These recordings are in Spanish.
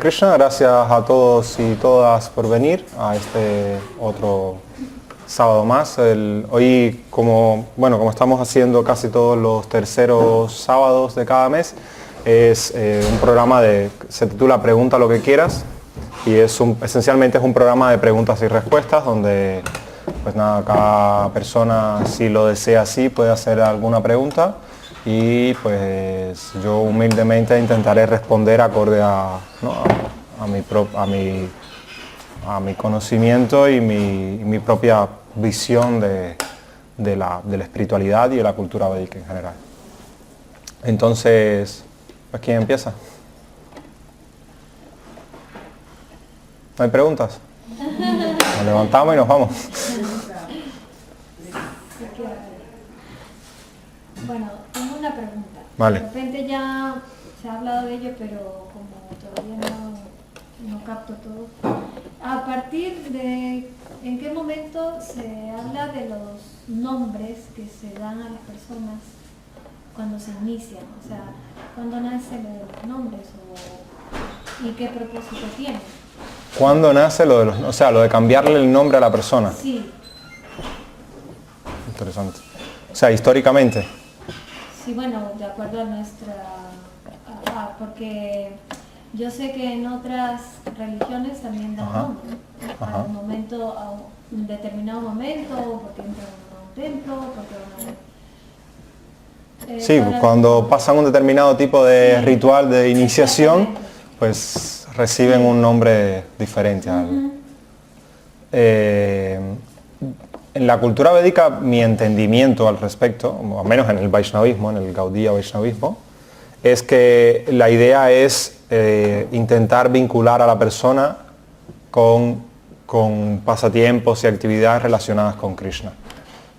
Krishna, gracias a todos y todas por venir a este otro sábado más. Hoy, como estamos haciendo casi todos los terceros sábados de cada mes, es un programa se titula Pregunta lo que quieras, y esencialmente es un programa de preguntas y respuestas donde pues nada, cada persona, si lo desea así, puede hacer alguna pregunta y pues yo humildemente intentaré responder acorde a mi conocimiento y mi propia visión de la espiritualidad y de la cultura védica en general. Entonces, pues ¿quién empieza? ¿No hay preguntas? Nos levantamos y nos vamos. Bueno, tengo una pregunta. Vale. De repente ya se ha hablado de ello, pero como todavía no capto todo. ¿A partir de en qué momento se habla de los nombres que se dan a las personas cuando se inician? O sea, ¿cuándo nace lo de los nombres y qué propósito tiene? ¿Cuándo nace lo de cambiarle el nombre a la persona? Sí. Interesante. O sea, históricamente. Sí, bueno, de acuerdo a nuestra... porque yo sé que en otras religiones también dan nombre. A un determinado momento, porque entran a un templo, porque... Sí, cuando pasan un determinado tipo de ritual de iniciación, pues reciben un nombre diferente. En la cultura védica, mi entendimiento al respecto, o al menos en el Vaishnavismo, en el Gaudiya Vaishnavismo, es que la idea es intentar vincular a la persona con pasatiempos y actividades relacionadas con Krishna.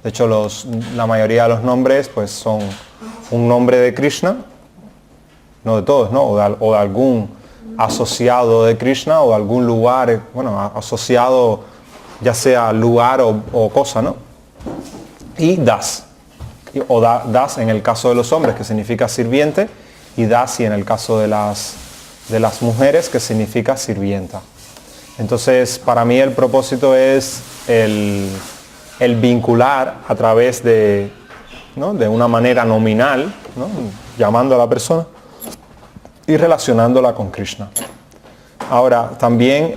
De hecho, la mayoría de los nombres pues, son un nombre de Krishna, no de todos, ¿no? O de algún asociado de Krishna o de algún lugar, asociado ya sea lugar o cosa, ¿no? Y das. Das en el caso de los hombres, que significa sirviente, y dasi en el caso de las mujeres, que significa sirvienta. Entonces, para mí el propósito es el vincular a través de una manera nominal, ¿no? Llamando a la persona y relacionándola con Krishna. Ahora, también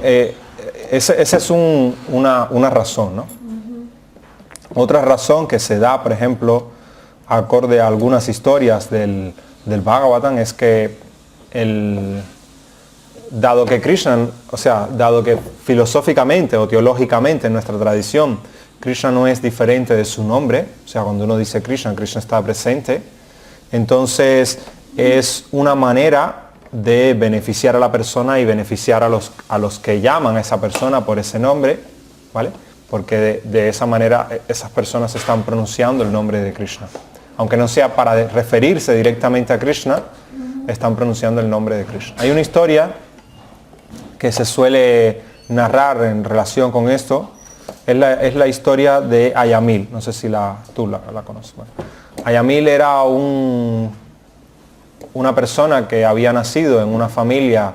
esa es una razón, ¿no? Otra razón que se da, por ejemplo, acorde a algunas historias del Bhagavatam, es que dado que filosóficamente o teológicamente en nuestra tradición Krishna no es diferente de su nombre, o sea, cuando uno dice Krishna, Krishna está presente, entonces es una manera de beneficiar a la persona y beneficiar a los que llaman a esa persona por ese nombre, ¿vale? Porque de esa manera esas personas están pronunciando el nombre de Krishna. Aunque no sea para referirse directamente a Krishna, están pronunciando el nombre de Krishna. Hay una historia que se suele narrar en relación con esto, es la historia de Ayamil. No sé si tú la conoces. Bueno, Ayamil era una persona que había nacido en una familia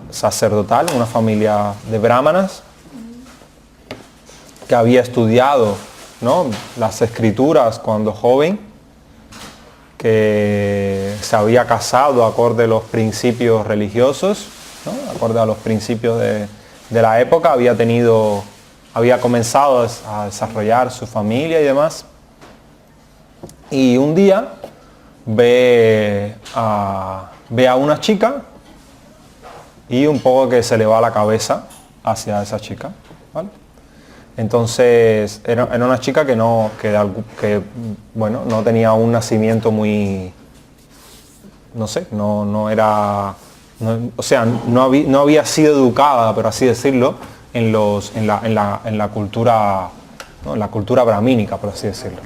sacerdotal, una familia de brahmanas, que había estudiado, ¿no?, las escrituras cuando joven, que se había casado acorde a los principios religiosos, ¿no?, acorde a los principios de la época, había comenzado a desarrollar su familia y demás. Y un día ve a una chica y un poco que se le va la cabeza hacia esa chica, ¿vale? Entonces era una chica que no tenía un nacimiento muy, no sé, no había sido educada, por así decirlo, en la cultura, ¿no?, en la cultura brahmínica, por así decirlo.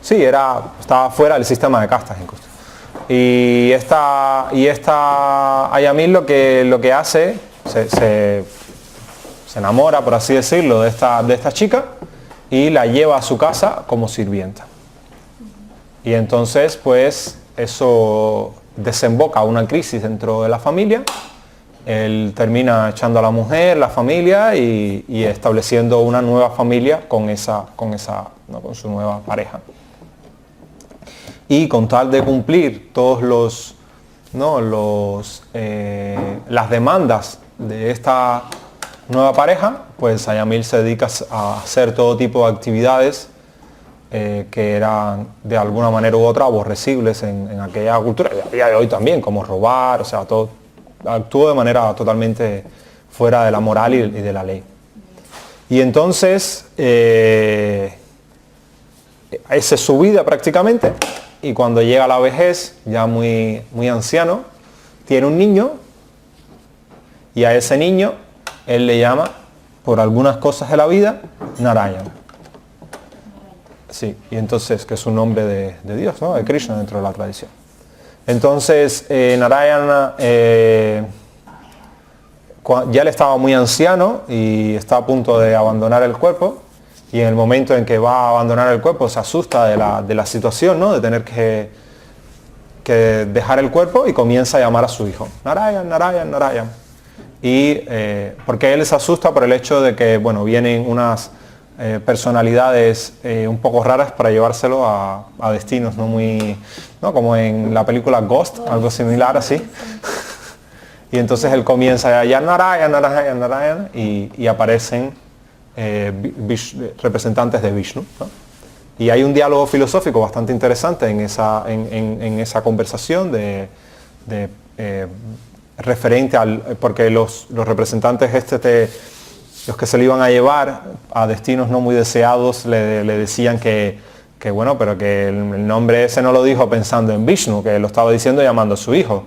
Sí, estaba fuera del sistema de castas incluso. Y esta Ayamil lo que hace, se enamora, por así decirlo, de esta chica y la lleva a su casa como sirvienta. Y entonces, pues, eso desemboca una crisis dentro de la familia. Él termina echando a la mujer, la familia y estableciendo una nueva familia con su nueva pareja. Y con tal de cumplir todos las demandas de esta nueva pareja, pues Ayamil se dedica a hacer todo tipo de actividades que eran de alguna manera u otra aborrecibles en aquella cultura, y a día de hoy también, como robar, o sea, todo, actuó de manera totalmente fuera de la moral y de la ley. Y entonces, esa es su vida prácticamente, y cuando llega a la vejez, ya muy anciano, tiene un niño, y a ese niño él le llama, por algunas cosas de la vida, Narayana. Sí, y entonces, que es un nombre de Dios, ¿no? De Krishna dentro de la tradición. Entonces, Narayana ya él estaba muy anciano y está a punto de abandonar el cuerpo, y en el momento en que va a abandonar el cuerpo se asusta de la situación, ¿no? De tener que dejar el cuerpo, y comienza a llamar a su hijo, Narayan, Narayan, Narayan. Y porque él se asusta por el hecho de que, bueno, vienen unas personalidades un poco raras para llevárselo a destinos no muy, ¿no? Como en la película Ghost, algo similar así. Y entonces él comienza a llamar Narayan, Narayan, Narayan, y aparecen representantes de Vishnu, ¿no? Y hay un diálogo filosófico bastante interesante en esa conversación referente porque los representantes los que se le iban a llevar a destinos no muy deseados le decían que bueno, pero que el nombre ese no lo dijo pensando en Vishnu, que lo estaba diciendo llamando a su hijo.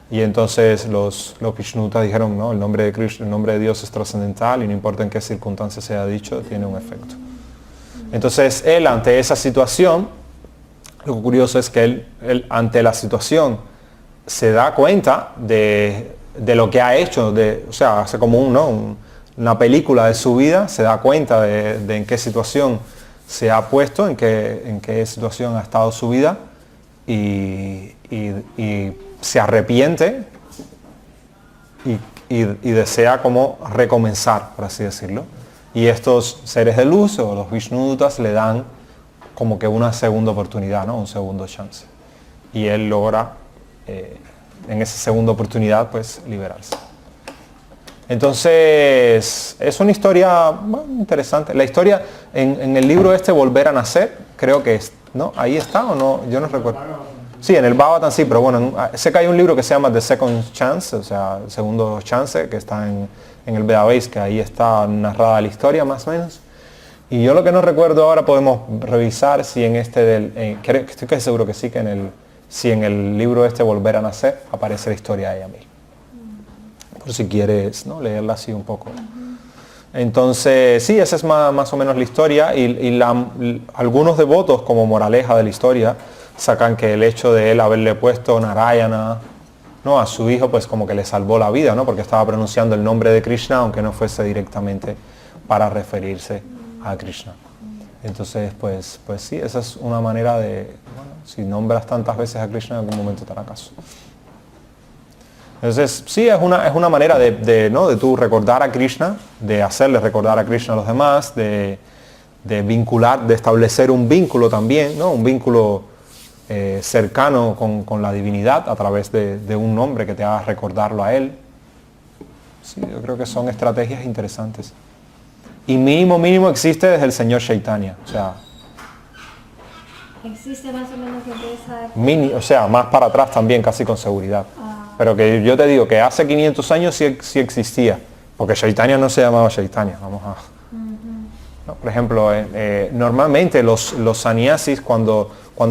Y entonces los Vishnutas dijeron, no, el nombre de Krishna, el nombre de Dios es trascendental, y no importa en qué circunstancias sea dicho, tiene un efecto. Entonces él, ante esa situación, lo curioso es que él ante la situación se da cuenta de lo que ha hecho, o sea, hace como una película de su vida, se da cuenta de en qué situación se ha puesto, en qué situación ha estado su vida, y se arrepiente y desea como recomenzar, por así decirlo. Y estos seres de luz, o los Vishnudutas, le dan como que una segunda oportunidad, ¿no? Un segundo chance. Y él logra, en esa segunda oportunidad, pues liberarse. Entonces, es una historia interesante. La historia, en el libro Volver a Nacer, creo que es, ¿no? Ahí está, ¿o no? Yo no recuerdo. Sí, en el Bhagavatam sí, pero bueno, sé que hay un libro que se llama The Second Chance, o sea, el segundo chance, que está en el Vedabase, que ahí está narrada la historia más o menos. Y yo lo que no recuerdo ahora, podemos revisar si en estoy casi seguro que sí, si en el libro Volver a Nacer aparece la historia de Ayamil. Por si quieres, ¿no?, leerla así un poco. Entonces, sí, esa es más o menos la historia, y algunos devotos, como moraleja de la historia, sacan que el hecho de él haberle puesto Narayana, ¿no?, a su hijo, pues como que le salvó la vida, ¿no?, porque estaba pronunciando el nombre de Krishna, aunque no fuese directamente para referirse a Krishna. Entonces, pues sí, esa es una manera de, bueno, si nombras tantas veces a Krishna, en algún momento te hará caso. Entonces, sí, es una manera ¿no?, de tú recordar a Krishna, de hacerle recordar a Krishna a los demás, de vincular, de establecer un vínculo también, ¿no?, un vínculo cercano con la divinidad a través de un nombre que te haga recordarlo a él. Sí, yo creo que son estrategias interesantes. Y mínimo existe desde el señor Chaitanya, o sea, existe más o menos desde esa época. o sea, más para atrás también, casi con seguridad. Pero que yo te digo que hace 500 años sí existía, porque Chaitanya no se llamaba Chaitanya. Vamos a... ¿no? Por ejemplo, normalmente los sannyasis, cuando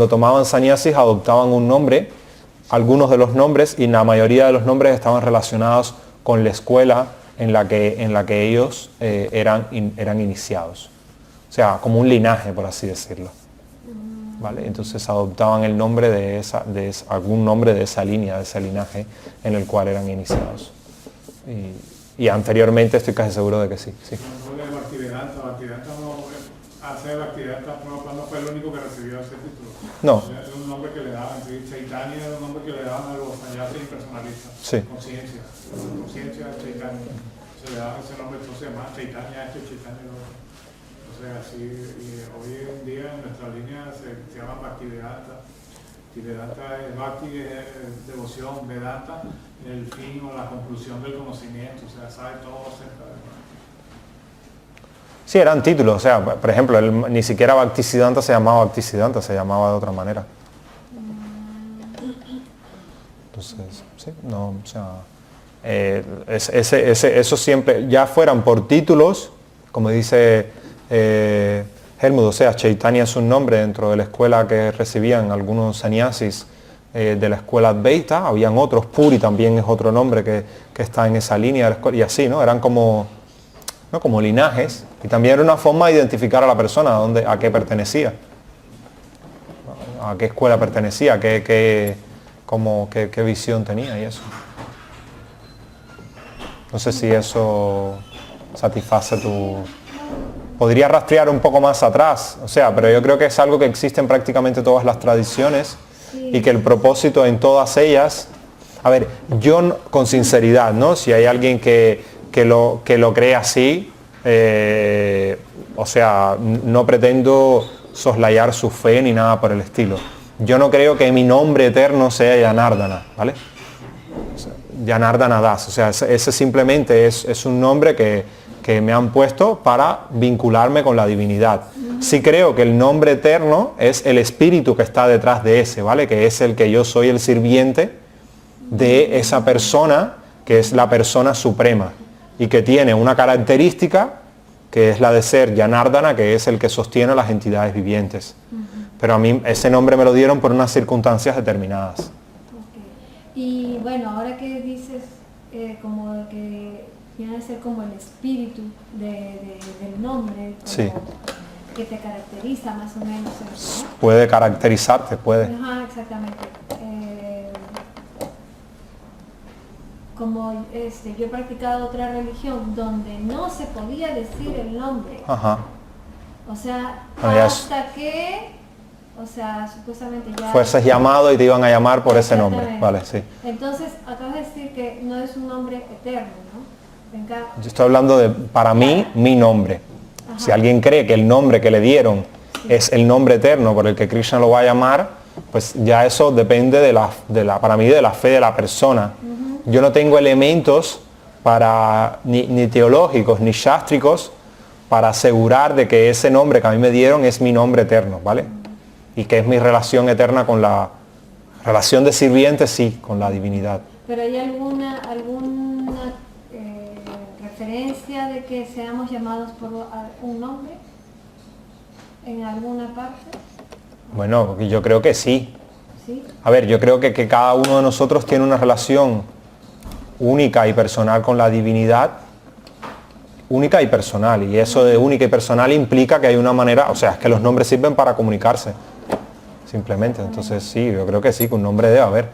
tomaban sannyasis, adoptaban un nombre, algunos de los nombres, y la mayoría de los nombres estaban relacionados con la escuela en la que ellos eran iniciados. O sea, como un linaje, por así decirlo. ¿Vale? Entonces adoptaban el nombre de algún nombre de esa línea, de ese linaje en el cual eran iniciados. Y anteriormente estoy casi seguro de que sí. hace Bhaktisiddhanta Prabhupada no fue el único que recibió ese título. No. Es un nombre que le daban, Chaitanya era un nombre que le daban a los sannyasis impersonalistas. Sí. Conciencia Chaitanya. Se le daba ese nombre, entonces se llama Chaitanya esto y Chaitanya lo otro. O sea, así, y hoy en día en nuestra línea se llama Bhaktivedanta. Vedanta es Bhakti, es devoción, Vedanta, el fin o la conclusión del conocimiento, o sea, sabe todo acerca de eso. Sí, eran títulos, o sea, por ejemplo, ni siquiera Bhaktisiddhanta se llamaba Bhaktisiddhanta, se llamaba de otra manera. Entonces, sí, no, o sea, eso siempre, ya fueran por títulos, como dice Helmut, o sea, Chaitanya es un nombre dentro de la escuela que recibían algunos sannyasis de la escuela Advaita, habían otros, Puri también es otro nombre que está en esa línea de la escuela, y así, ¿no? Eran como linajes, y también era una forma de identificar a la persona, a qué pertenecía, a qué escuela pertenecía, qué visión tenía y eso. No sé si eso satisface tu... Podría rastrear un poco más atrás, o sea, pero yo creo que es algo que existe en prácticamente todas las tradiciones y que el propósito en todas ellas, a ver, yo con sinceridad, ¿no? Si hay alguien que lo cree así, o sea, no pretendo soslayar su fe ni nada por el estilo. Yo no creo que mi nombre eterno sea Janardana, ¿vale? O sea, Janardana Das, o sea, ese simplemente es un nombre que me han puesto para vincularme con la divinidad. Sí creo que el nombre eterno es el espíritu que está detrás de ese, ¿vale? Que es el que yo soy el sirviente de esa persona, que es la persona suprema, y que tiene una característica que es la de ser Janardana, que es el que sostiene a las entidades vivientes. Pero a mí ese nombre me lo dieron por unas circunstancias determinadas. Okay. Y bueno, ahora que dices como que viene a ser como el espíritu del nombre, como sí, que te caracteriza más o menos eso, ¿no? Puede caracterizarte, puede. Ajá, exactamente. Como yo he practicado otra religión donde no se podía decir el nombre. Ajá. O sea, hasta que, o sea, supuestamente ya... fueses llamado y te iban a llamar por ese nombre. Vale, sí. Entonces, acabas de decir que no es un nombre eterno, ¿no? Venga. Yo estoy hablando de, para mí, mi nombre. Ajá. Si alguien cree que el nombre que le dieron es el nombre eterno por el que Krishna lo va a llamar, pues ya eso depende para mí, de la fe de la persona. Yo no tengo elementos ni teológicos ni sástricos para asegurar de que ese nombre que a mí me dieron es mi nombre eterno, ¿vale? Y que es mi relación eterna con la relación de sirviente, sí, con la divinidad. ¿Pero hay alguna referencia de que seamos llamados por un nombre en alguna parte? Bueno, yo creo que sí. ¿Sí? A ver, yo creo que cada uno de nosotros tiene una relación única y personal con la divinidad, única y personal, y eso de única y personal implica que hay una manera, o sea, es que los nombres sirven para comunicarse, simplemente. Entonces sí, yo creo que sí, que un nombre debe haber.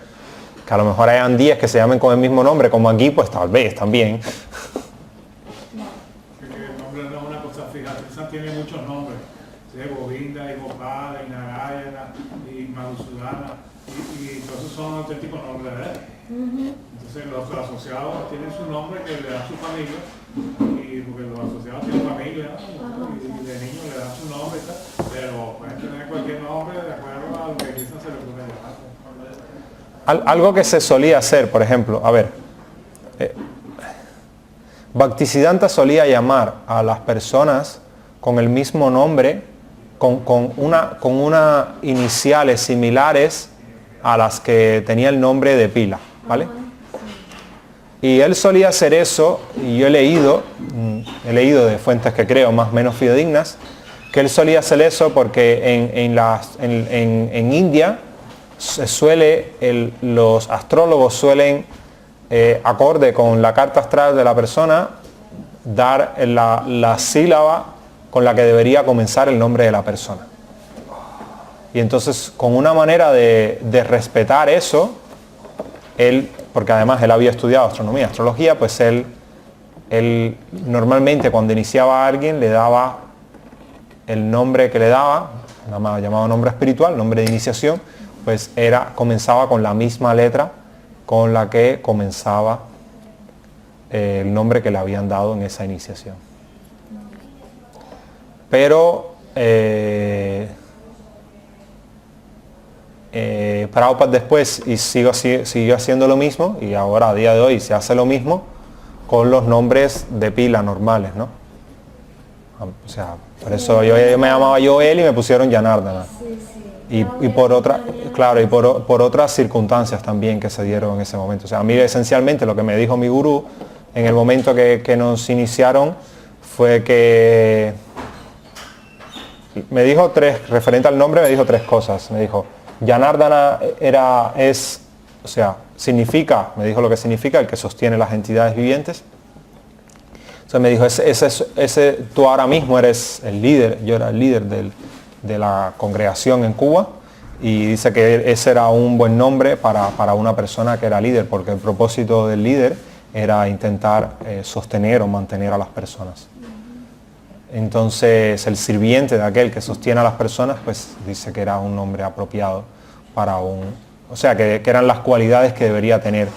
Que a lo mejor hayan 10 que se llamen con el mismo nombre, como aquí, pues tal vez también. El nombre no es una cosa fija, Krishna tiene muchos nombres, Govinda y Gopala y Narayana y Madhusudana, y todos esos son auténticos nombres de él. Entonces los asociados tienen su nombre que le da su familia, y porque los asociados tienen familia, ¿no? Y de niños le dan su nombre y tal, pero pueden tener cualquier nombre de acuerdo a lo que Krishna se le ocurre llamar. Algo que se solía hacer, por ejemplo, a ver, Bhaktisiddhanta solía llamar a las personas con el mismo nombre, con unas iniciales similares a las que tenía el nombre de pila, ¿vale? Y él solía hacer eso, y yo he leído de fuentes que creo más o menos fidedignas, que él solía hacer eso porque en India los astrólogos suelen, acorde con la carta astral de la persona, dar la sílaba con la que debería comenzar el nombre de la persona. Y entonces, con una manera de respetar eso, él, porque además él había estudiado astronomía, astrología, pues él normalmente cuando iniciaba a alguien le daba el nombre que le daba, llamado nombre espiritual, nombre de iniciación, pues comenzaba con la misma letra con la que comenzaba el nombre que le habían dado en esa iniciación. Pero Prabhupada después siguió haciendo lo mismo, y ahora a día de hoy se hace lo mismo con los nombres de pila normales, ¿no? O sea, por eso yo me llamaba Joel y me pusieron Janardana. Y por otras circunstancias también que se dieron en ese momento. O sea, a mí esencialmente lo que me dijo mi gurú en el momento que nos iniciaron fue que me dijo referente al nombre, me dijo tres cosas. Me dijo, Janardana significa, me dijo lo que significa, el que sostiene las entidades vivientes. Entonces me dijo, tú ahora mismo eres el líder, yo era el líder de la congregación en Cuba, y dice que ese era un buen nombre para una persona que era líder, porque el propósito del líder era intentar sostener o mantener a las personas. Entonces el sirviente de aquel que sostiene a las personas, pues dice que era un nombre apropiado o sea, que eran las cualidades que debería tener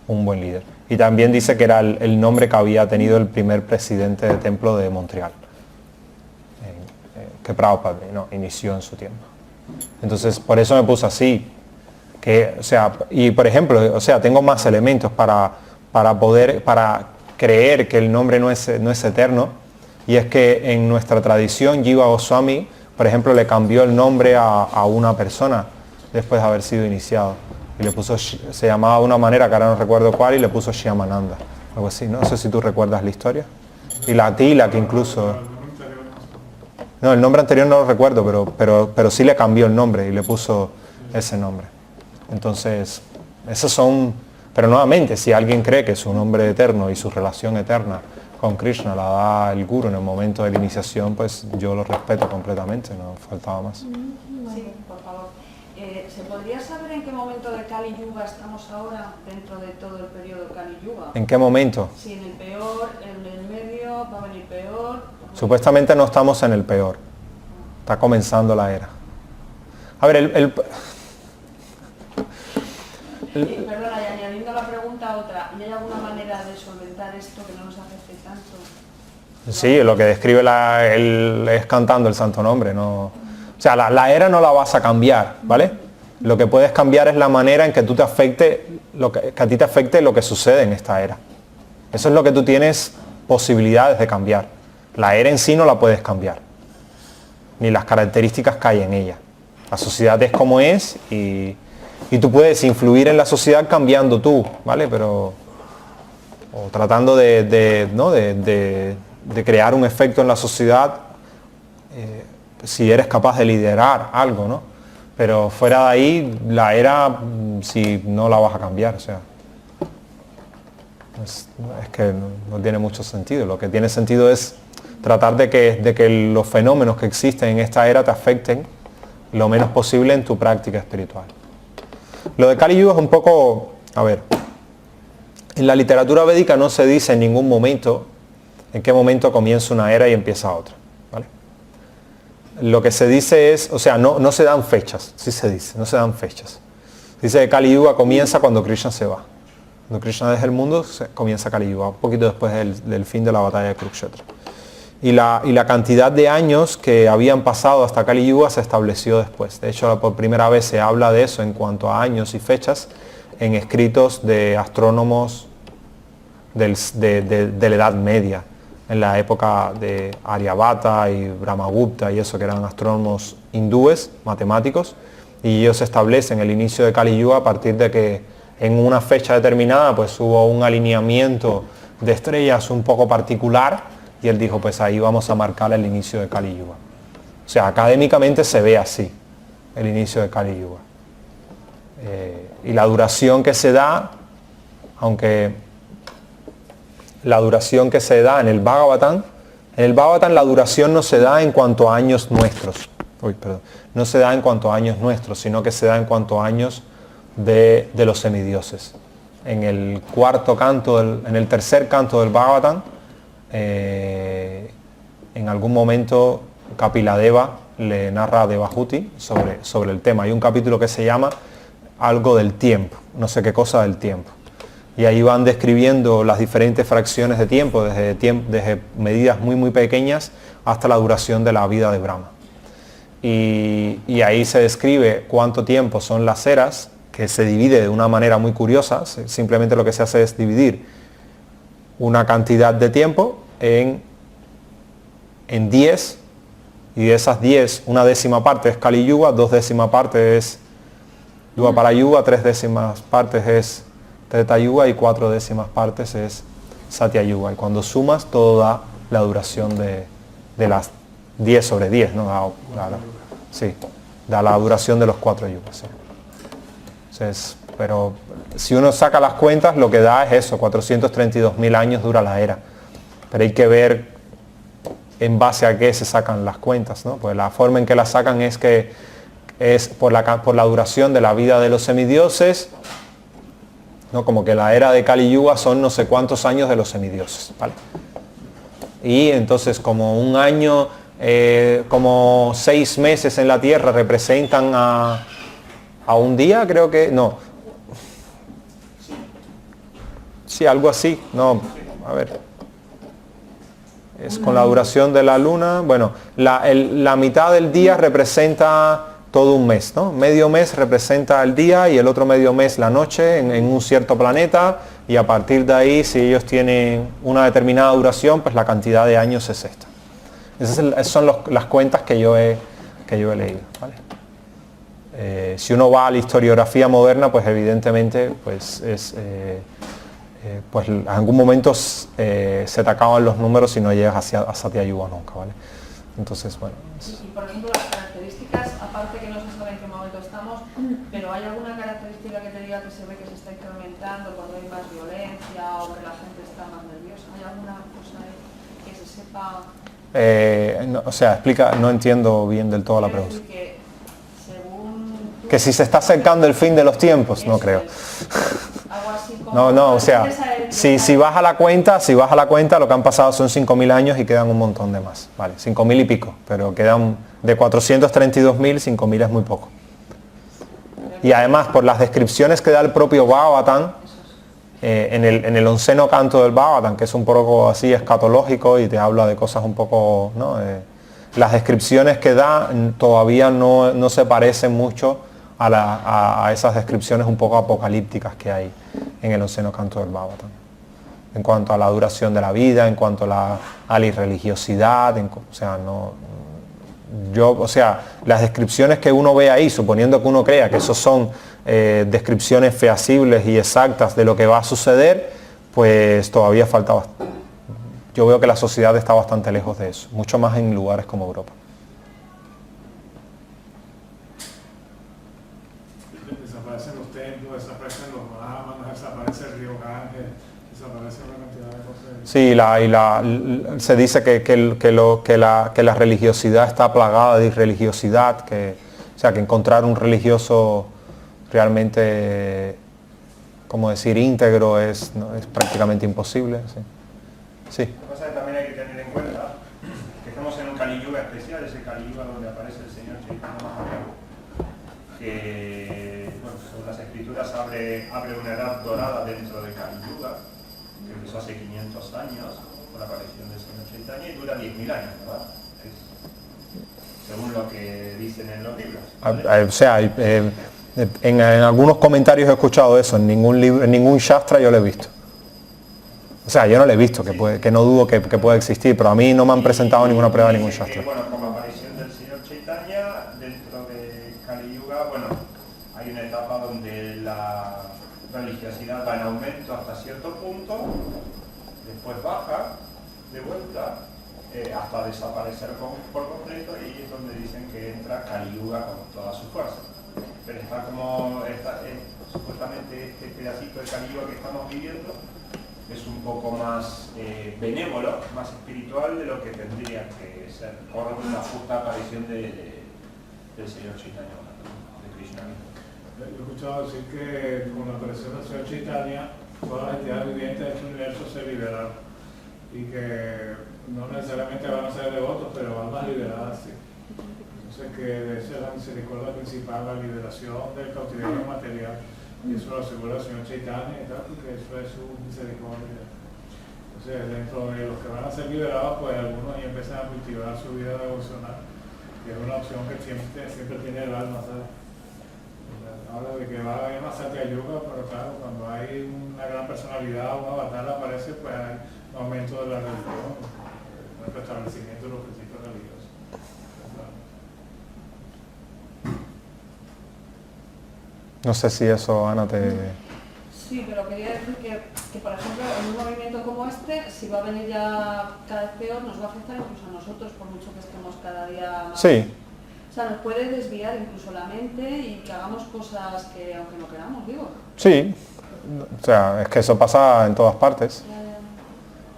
un buen líder. Y también dice que era el nombre que había tenido el primer presidente de templo de Montreal, que Prabhupada inició en su tiempo. Entonces por eso me puse así, y por ejemplo, tengo más elementos para creer que el nombre no es eterno, y es que en nuestra tradición Jiva Goswami, por ejemplo, le cambió el nombre a una persona después de haber sido iniciado, y le puso, se llamaba de una manera que ahora no recuerdo cuál, y le puso Shyamananda, algo así. No sé si tú recuerdas la historia. Y la Tila, que incluso... No, el nombre anterior no lo recuerdo, pero sí le cambió el nombre y le puso ese nombre. Entonces, esos son... Pero nuevamente, si alguien cree que su nombre eterno y su relación eterna con Krishna la da el Guru en el momento de la iniciación, pues yo lo respeto completamente, no faltaba más. Sí, por favor. ¿Se podría saber en qué momento de Kali Yuga estamos ahora dentro de todo el periodo Kali Yuga? ¿En qué momento? Si en el peor, en el medio, va a venir peor. Supuestamente no estamos en el peor. Está comenzando la era. A ver, perdona, y añadiendo la pregunta a otra, ¿y hay alguna manera de solventar esto que no nos afecte tanto? Sí, lo que describe es cantando el santo nombre, no... O sea, la era no la vas a cambiar, ¿vale? Lo que puedes cambiar es la manera en que tú te afecte, que a ti te afecte lo que sucede en esta era. Eso es lo que tú tienes posibilidades de cambiar. La era en sí no la puedes cambiar, ni las características que hay en ella. La sociedad es como es, y tú puedes influir en la sociedad cambiando tú, ¿vale? O tratando de crear un efecto en la sociedad, si eres capaz de liderar algo, ¿no? Pero fuera de ahí, la era, si no la vas a cambiar, o sea, es que no tiene mucho sentido. Lo que tiene sentido es tratar de que los fenómenos que existen en esta era te afecten lo menos posible en tu práctica espiritual. Lo de Kali Yuga es un poco, a ver, en la literatura védica no se dice en ningún momento en qué momento comienza una era y empieza otra, ¿vale? Lo que se dice es, o sea, no se dan fechas, sí se dice, no se dan fechas. Dice que Kali Yuga comienza cuando Krishna se va. Cuando Krishna deja el mundo, comienza Kali Yuga, un poquito después del fin de la batalla de Kurukshetra. Y la cantidad de años que habían pasado hasta Kali Yuga se estableció después. De hecho, por primera vez se habla de eso en cuanto a años y fechas en escritos de astrónomos de la Edad Media, en la época de Aryabhata y Brahmagupta y eso, que eran astrónomos hindúes, matemáticos, y ellos establecen el inicio de Kali Yuga a partir de que en una fecha determinada pues hubo un alineamiento de estrellas un poco particular, y él dijo, pues ahí vamos a marcar el inicio de Kali Yuga. O sea, académicamente se ve así el inicio de Kali Yuga. Y la duración que se da, aunque la duración que se da en el Bhagavatam la duración no se da en cuanto a años nuestros. No se da en cuanto a años nuestros, sino que se da en cuanto a años de los semidioses. En el tercer canto del Bhagavatam, en algún momento Kapiladeva le narra a Devahuti sobre el tema. Hay un capítulo que se llama algo del tiempo, no sé qué cosa del tiempo. Y ahí van describiendo las diferentes fracciones de tiempo, desde medidas muy pequeñas hasta la duración de la vida de Brahma. Y ahí se describe cuánto tiempo son las eras, que se divide de una manera muy curiosa. Simplemente lo que se hace es dividir una cantidad de tiempo en 10, y de esas 10, una décima parte es Kali Yuga, 2 décimas partes es Dvapara Yuga, 3 décimas partes es Treta Yuga y 4 décimas partes es Satya Yuga. Y cuando sumas, todo da la duración de las 10 sobre 10, ¿no? Sí, da la duración de los 4 yugas. Sí. Entonces, pero si uno saca las cuentas, lo que da es eso, 432.000 años dura la era. Pero hay que ver en base a qué se sacan las cuentas, ¿no? Pues la forma en que las sacan es que es por la duración de la vida de los semidioses, ¿no? Como que la era de Kali Yuga son no sé cuántos años de los semidioses, ¿vale? Y entonces como un año, como 6 meses en la Tierra representan a un día, creo que, no. Sí, algo así, no, a ver. Es con la duración de la luna, bueno, la mitad del día representa todo un mes, ¿no? Medio mes representa el día y el otro medio mes la noche en un cierto planeta, y a partir de ahí, si ellos tienen una determinada duración, pues la cantidad de años es esta. Esas son las cuentas que yo he leído, ¿vale? Si uno va a la historiografía moderna, pues evidentemente pues pues en algún momento se te acaban los números y no llegas a Satya Yuga nunca, ¿vale? Entonces, bueno. Y por ejemplo, las características, aparte que no se sabe en qué momento estamos, pero ¿hay alguna característica que te diga que se ve que se está incrementando cuando hay más violencia o que la gente está más nerviosa? ¿Hay alguna cosa que se sepa? No, o sea, explica, no entiendo bien del todo la pregunta. Que, según tú, que si se está acercando el fin de los tiempos, no creo. Algo así como No, o sea, si vas a la cuenta, lo que han pasado son 5.000 años y quedan un montón de más, ¿vale? 5.000 y pico, pero quedan de 432.000, 5.000 es muy poco. Y además, por las descripciones que da el propio Bhagavatam, en el 11º canto del Bhagavatam, que es un poco así escatológico y te habla de cosas un poco, ¿no? Las descripciones que da todavía no se parecen mucho a esas descripciones un poco apocalípticas que hay en el 11º canto del Bhagavatam. En cuanto a la duración de la vida, en cuanto a la irreligiosidad, las descripciones que uno ve ahí, suponiendo que uno crea que esos son descripciones fehacibles y exactas de lo que va a suceder, pues todavía falta bastante. Yo veo que la sociedad está bastante lejos de eso, mucho más en lugares como Europa. Desaparecen los templos, desaparecen los brahmanas, desaparece el río Ganges, desaparece una cantidad de cosas. Sí, se dice que la religiosidad está plagada de irreligiosidad, que encontrar un religioso realmente, como decir, íntegro es prácticamente imposible. Sí. Lo que pasa es que también hay que tener en cuenta que estamos en un Kali Yuga especial, ese Kali Yuga donde aparece el Señor Chaitanya Mahaprabhu, que, bueno, según las escrituras abre una edad dorada dentro de Kali Yuga, que empezó hace 500 años por la aparición del Señor Chaitanya y dura 10.000 años, ¿verdad? Según lo que dicen en los libros, ¿vale? En algunos comentarios he escuchado eso, en ningún Shastra yo lo he visto. O sea, yo no lo he visto, que no dudo que pueda existir, pero a mí no me han presentado ninguna prueba de ningún Shastra. Bueno, con la aparición del Señor Chaitanya, dentro de Kali Yuga, bueno, hay una etapa donde la religiosidad va en aumento hasta cierto punto, después baja de vuelta, hasta desaparecer por completo, y es donde dicen que entra Kali Yuga con toda su fuerza. Pero supuestamente este pedacito de Kali Yuga que estamos viviendo es un poco más benévolo, más espiritual de lo que tendría que ser por la justa aparición del Señor Chaitanya, de Krishna. Yo he escuchado decir que con la aparición del Señor Chaitanya, todas las entidades vivientes de este universo se liberaron. y que no necesariamente van a ser devotos, pero almas liberadas, sí. Entonces que de esa es la misericordia principal, la liberación del cautiverio material, y eso lo asegura el Señor Chaitanya y tal, porque eso es su misericordia. Entonces dentro de los que van a ser liberados, pues algunos ya empiezan a cultivar su vida devocional, que es una opción que siempre tiene el alma, ¿sabes? Habla de que va a haber más Satya Yuga, pero claro, cuando hay una gran personalidad, un avatar aparece, pues hay un aumento de la religión, el restablecimiento de los principios religiosos. No sé si eso, Ana, te... Sí, pero quería decir que, por ejemplo, en un movimiento como este, si va a venir ya cada vez peor, nos va a afectar incluso a nosotros, por mucho que estemos cada día más... Sí. O sea, nos puede desviar incluso la mente y que hagamos cosas que, aunque no queramos, digo. Sí. O sea, es que eso pasa en todas partes.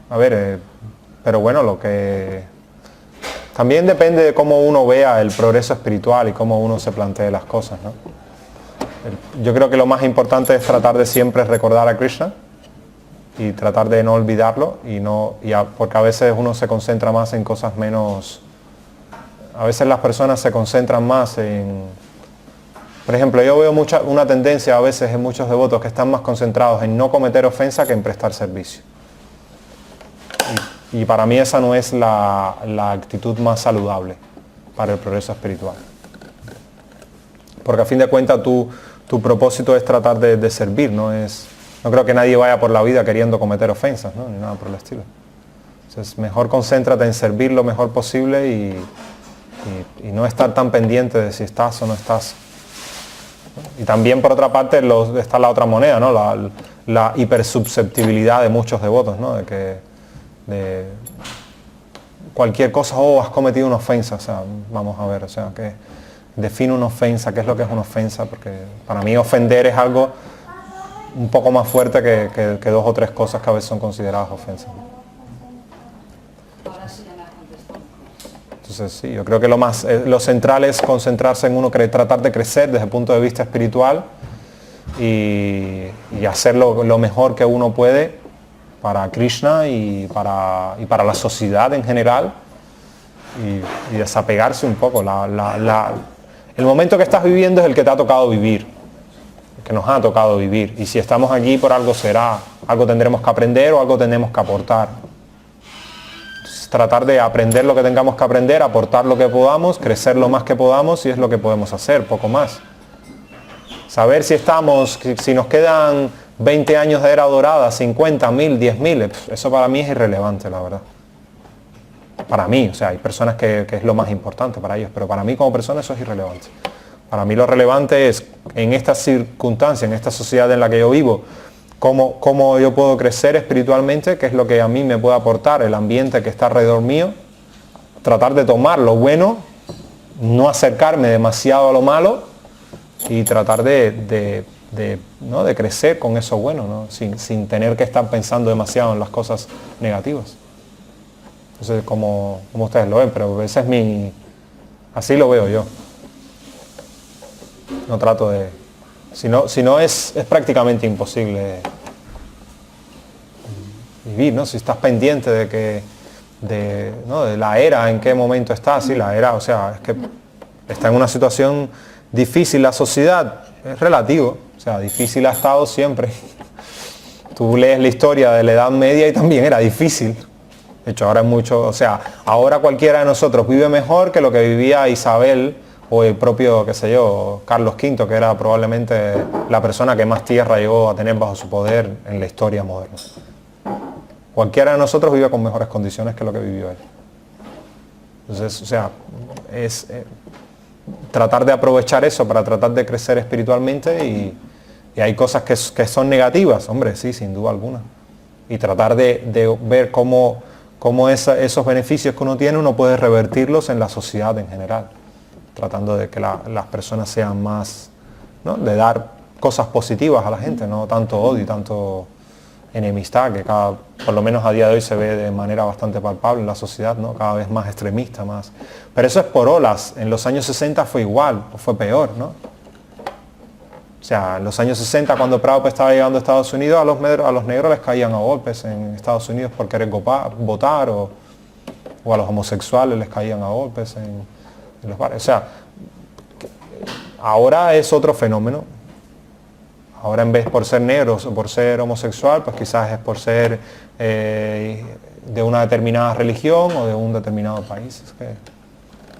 A ver, pero bueno, lo que... También depende de cómo uno vea el progreso espiritual y cómo uno se plantee las cosas, ¿no? Yo creo que lo más importante es tratar de siempre recordar a Krishna y tratar de no olvidarlo porque a veces uno se concentra más en cosas menos... A veces las personas se concentran más en... Por ejemplo, yo veo una tendencia a veces en muchos devotos que están más concentrados en no cometer ofensa que en prestar servicio. Y para mí esa no es la actitud más saludable para el progreso espiritual. Porque a fin de cuentas tu propósito es tratar de servir, no creo que nadie vaya por la vida queriendo cometer ofensas, ¿no? Ni nada por el estilo. Entonces mejor concéntrate en servir lo mejor posible y no estar tan pendiente de si estás o no estás. Y también por otra parte está la otra moneda, ¿no? La hipersusceptibilidad de muchos devotos, ¿no? De cualquier cosa, has cometido una ofensa, o sea, vamos a ver, o sea, que define una ofensa, qué es lo que es una ofensa, porque para mí ofender es algo un poco más fuerte que dos o tres cosas que a veces son consideradas ofensas. Ahora sí ya me has contestado. Entonces sí, yo creo que lo central es concentrarse en uno, tratar de crecer desde el punto de vista espiritual y hacerlo lo mejor que uno puede para Krishna y para la sociedad en general y desapegarse un poco. El momento que estás viviendo es el que te ha tocado vivir, el que nos ha tocado vivir, y si estamos aquí por algo será, algo tendremos que aprender o algo tenemos que aportar. Entonces, tratar de aprender lo que tengamos que aprender, aportar lo que podamos, crecer lo más que podamos, y es lo que podemos hacer, poco más. Saber si nos quedan 20 años de era dorada, 50, 1000, 10.000, eso para mí es irrelevante, la verdad. Para mí, o sea, hay personas que es lo más importante para ellos, pero para mí como persona eso es irrelevante. Para mí lo relevante es, en esta circunstancia, en esta sociedad en la que yo vivo, cómo yo puedo crecer espiritualmente, qué es lo que a mí me puede aportar el ambiente que está alrededor mío, tratar de tomar lo bueno, no acercarme demasiado a lo malo y tratar de crecer con eso bueno, ¿no? sin tener que estar pensando demasiado en las cosas negativas. Entonces, como ustedes lo ven, pero ese es así lo veo yo. No trato de... Si no es prácticamente imposible vivir, ¿no? Si estás pendiente de la era, en qué momento estás, sí, la era, o sea, es que está en una situación difícil la sociedad, es relativo, o sea, difícil ha estado siempre. Tú lees la historia de la Edad Media y también era difícil. De hecho, ahora es mucho, o sea, ahora cualquiera de nosotros vive mejor que lo que vivía Isabel o el propio, qué sé yo, Carlos V, que era probablemente la persona que más tierra llegó a tener bajo su poder en la historia moderna. Cualquiera de nosotros vive con mejores condiciones que lo que vivió él. Entonces, o sea, es tratar de aprovechar eso para tratar de crecer espiritualmente y hay cosas que son negativas, hombre, sí, sin duda alguna. Y tratar de ver cómo esos beneficios que uno tiene, uno puede revertirlos en la sociedad en general, tratando de que las personas sean más, ¿no? De dar cosas positivas a la gente, no tanto odio y tanto enemistad, que por lo menos a día de hoy se ve de manera bastante palpable en la sociedad, ¿no? Cada vez más extremista, más. Pero eso es por olas. En los años 60 fue igual, o fue peor, ¿no? O sea, en los años 60, cuando Prabhupada estaba llegando a Estados Unidos, a los negros les caían a golpes en Estados Unidos por querer votar, o a los homosexuales les caían a golpes en los bares. O sea, ahora es otro fenómeno. Ahora, en vez por ser negro o por ser homosexual, pues quizás es por ser de una determinada religión o de un determinado país. Es que,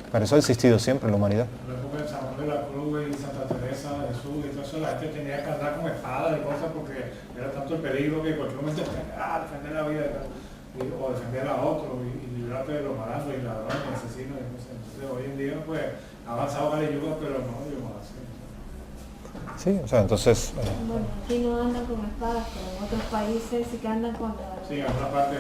pero eso ha existido siempre en la humanidad. Luego pensamos de la Cruz y Santa Teresa, Jesús, y todo eso, la gente tenía que andar con espadas y cosas porque era tanto el peligro que en cualquier momento defender la vida o defender a otro y librarte de los malandros y ladrones y asesinos. Entonces hoy en día pues ha avanzado Kali Yuga, pero no digamos así. Sí, o sea, entonces... Bueno, aquí no andan con espadas, pero en otros países sí que andan con Sí, en alguna parte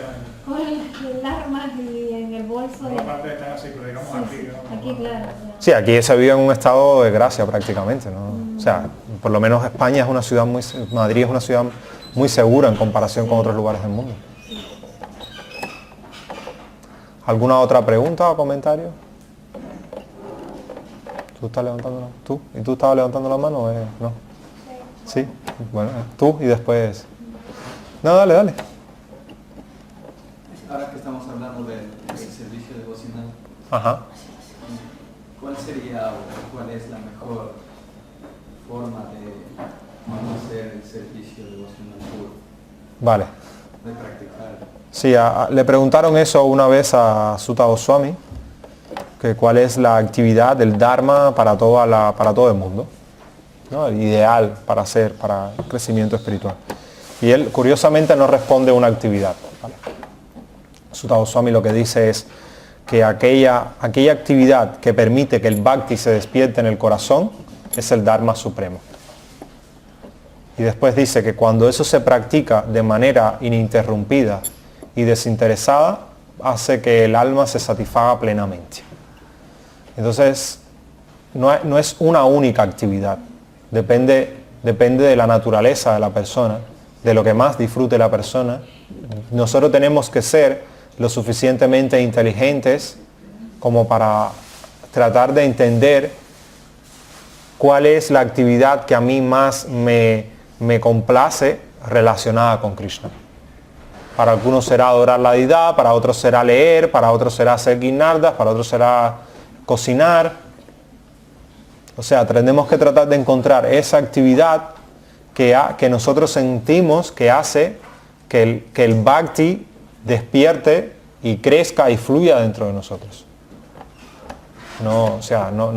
con el arma y en el bolso. en alguna parte están así, pero digamos Sí, aquí. sí, ¿no? aquí claro. Sí, aquí se vive en un estado de gracia prácticamente, ¿no? O sea, por lo menos España es una ciudad Madrid es una ciudad muy segura en comparación con otros lugares del mundo. ¿Alguna otra pregunta o comentario? ¿Tú estás levantando la mano? ¿Tú? ¿Y tú estabas levantando la mano o no? Sí. Bueno, tú y después... No, dale, dale. Ahora que estamos hablando del servicio devocional, Ajá. ¿cuál sería o cuál es la mejor forma de conocer el servicio devocional puro, Vale. de practicar? Sí, le preguntaron eso una vez a Sutta Goswami, que cuál es la actividad del Dharma para todo el mundo, ¿no? El ideal para el crecimiento espiritual. Y él curiosamente no responde una actividad, ¿vale? Sutta Goswami lo que dice es que aquella actividad que permite que el Bhakti se despierte en el corazón es el Dharma supremo. Y después dice que cuando eso se practica de manera ininterrumpida y desinteresada, hace que el alma se satisfaga plenamente. Entonces, no es una única actividad. Depende de la naturaleza de la persona, de lo que más disfrute la persona. Nosotros tenemos que ser lo suficientemente inteligentes como para tratar de entender cuál es la actividad que a mí más me complace relacionada con Krishna. Para algunos será adorar la deidad, para otros será leer, para otros será hacer guirnaldas, para otros será cocinar. O sea, tenemos que tratar de encontrar esa actividad que nosotros sentimos que hace que el Bhakti despierte y crezca y fluya dentro de nosotros. No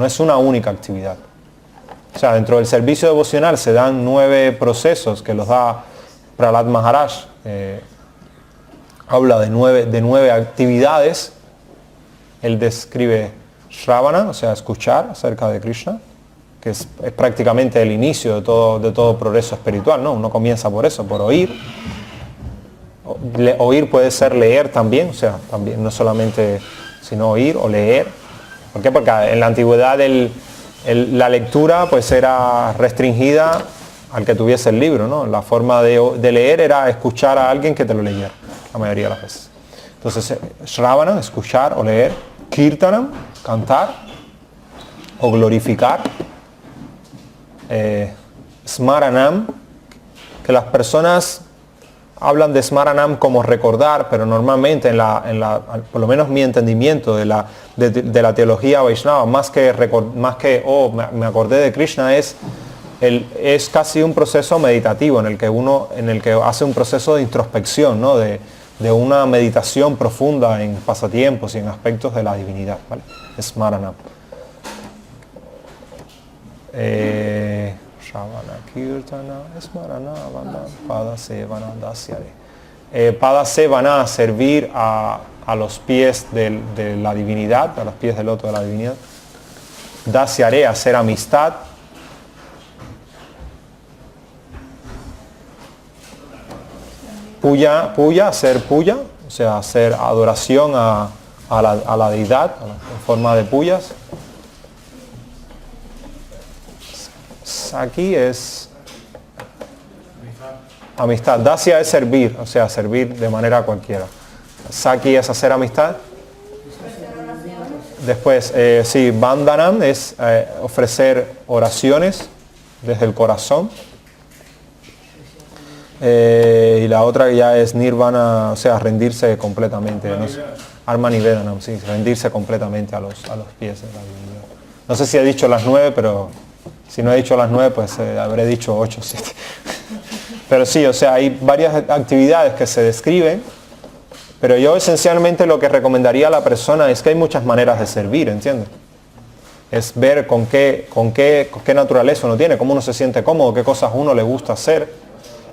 es una única actividad. O sea, dentro del servicio devocional se dan 9 procesos que los da Prahlad Maharaj. Habla de 9 actividades. Él describe Shravana, o sea, escuchar acerca de Krishna, que es prácticamente el inicio de todo progreso espiritual, ¿no? Uno comienza por eso, por oír. Oír puede ser leer también, o sea, también no solamente sino oír o leer. ¿Por qué? Porque en la antigüedad la lectura pues era restringida al que tuviese el libro, ¿no? La forma de leer era escuchar a alguien que te lo leyera, la mayoría de las veces. Entonces, Shravana, escuchar o leer, Kirtanam, cantar o glorificar, Smaranam, que las personas hablan de Smaranam como recordar, pero normalmente por lo menos mi entendimiento de la teología Vaishnava, más que me acordé de Krishna, es casi un proceso meditativo en el que hace un proceso de introspección, ¿no? de una meditación profunda en pasatiempos y en aspectos de la divinidad, ¿vale? Smaranam. Shravana, Kirtana, Smarana, Pada Sevana, Dasyare. Pada Sevana, servir a los pies de la divinidad, a los pies del loto de la divinidad. Dasyare, hacer amistad. Puya, hacer puya, o sea, hacer adoración a la deidad en forma de puyas. Aquí es amistad. Dasya es servir, o sea, servir de manera cualquiera. Saki es hacer amistad. Después, sí, Bandhanam es ofrecer oraciones. desde el corazón. Y la otra ya es nirvana, o sea, rendirse completamente. Armanivedanam, sí, rendirse completamente a los pies de la divinidad. No sé si he dicho las 9, pero si no he dicho las 9, pues habré dicho 8 o 7. Pero sí, o sea, hay varias actividades que se describen, pero yo esencialmente lo que recomendaría a la persona es que hay muchas maneras de servir, ¿entiendes? Es ver con qué naturaleza uno tiene, cómo uno se siente cómodo, qué cosas uno le gusta hacer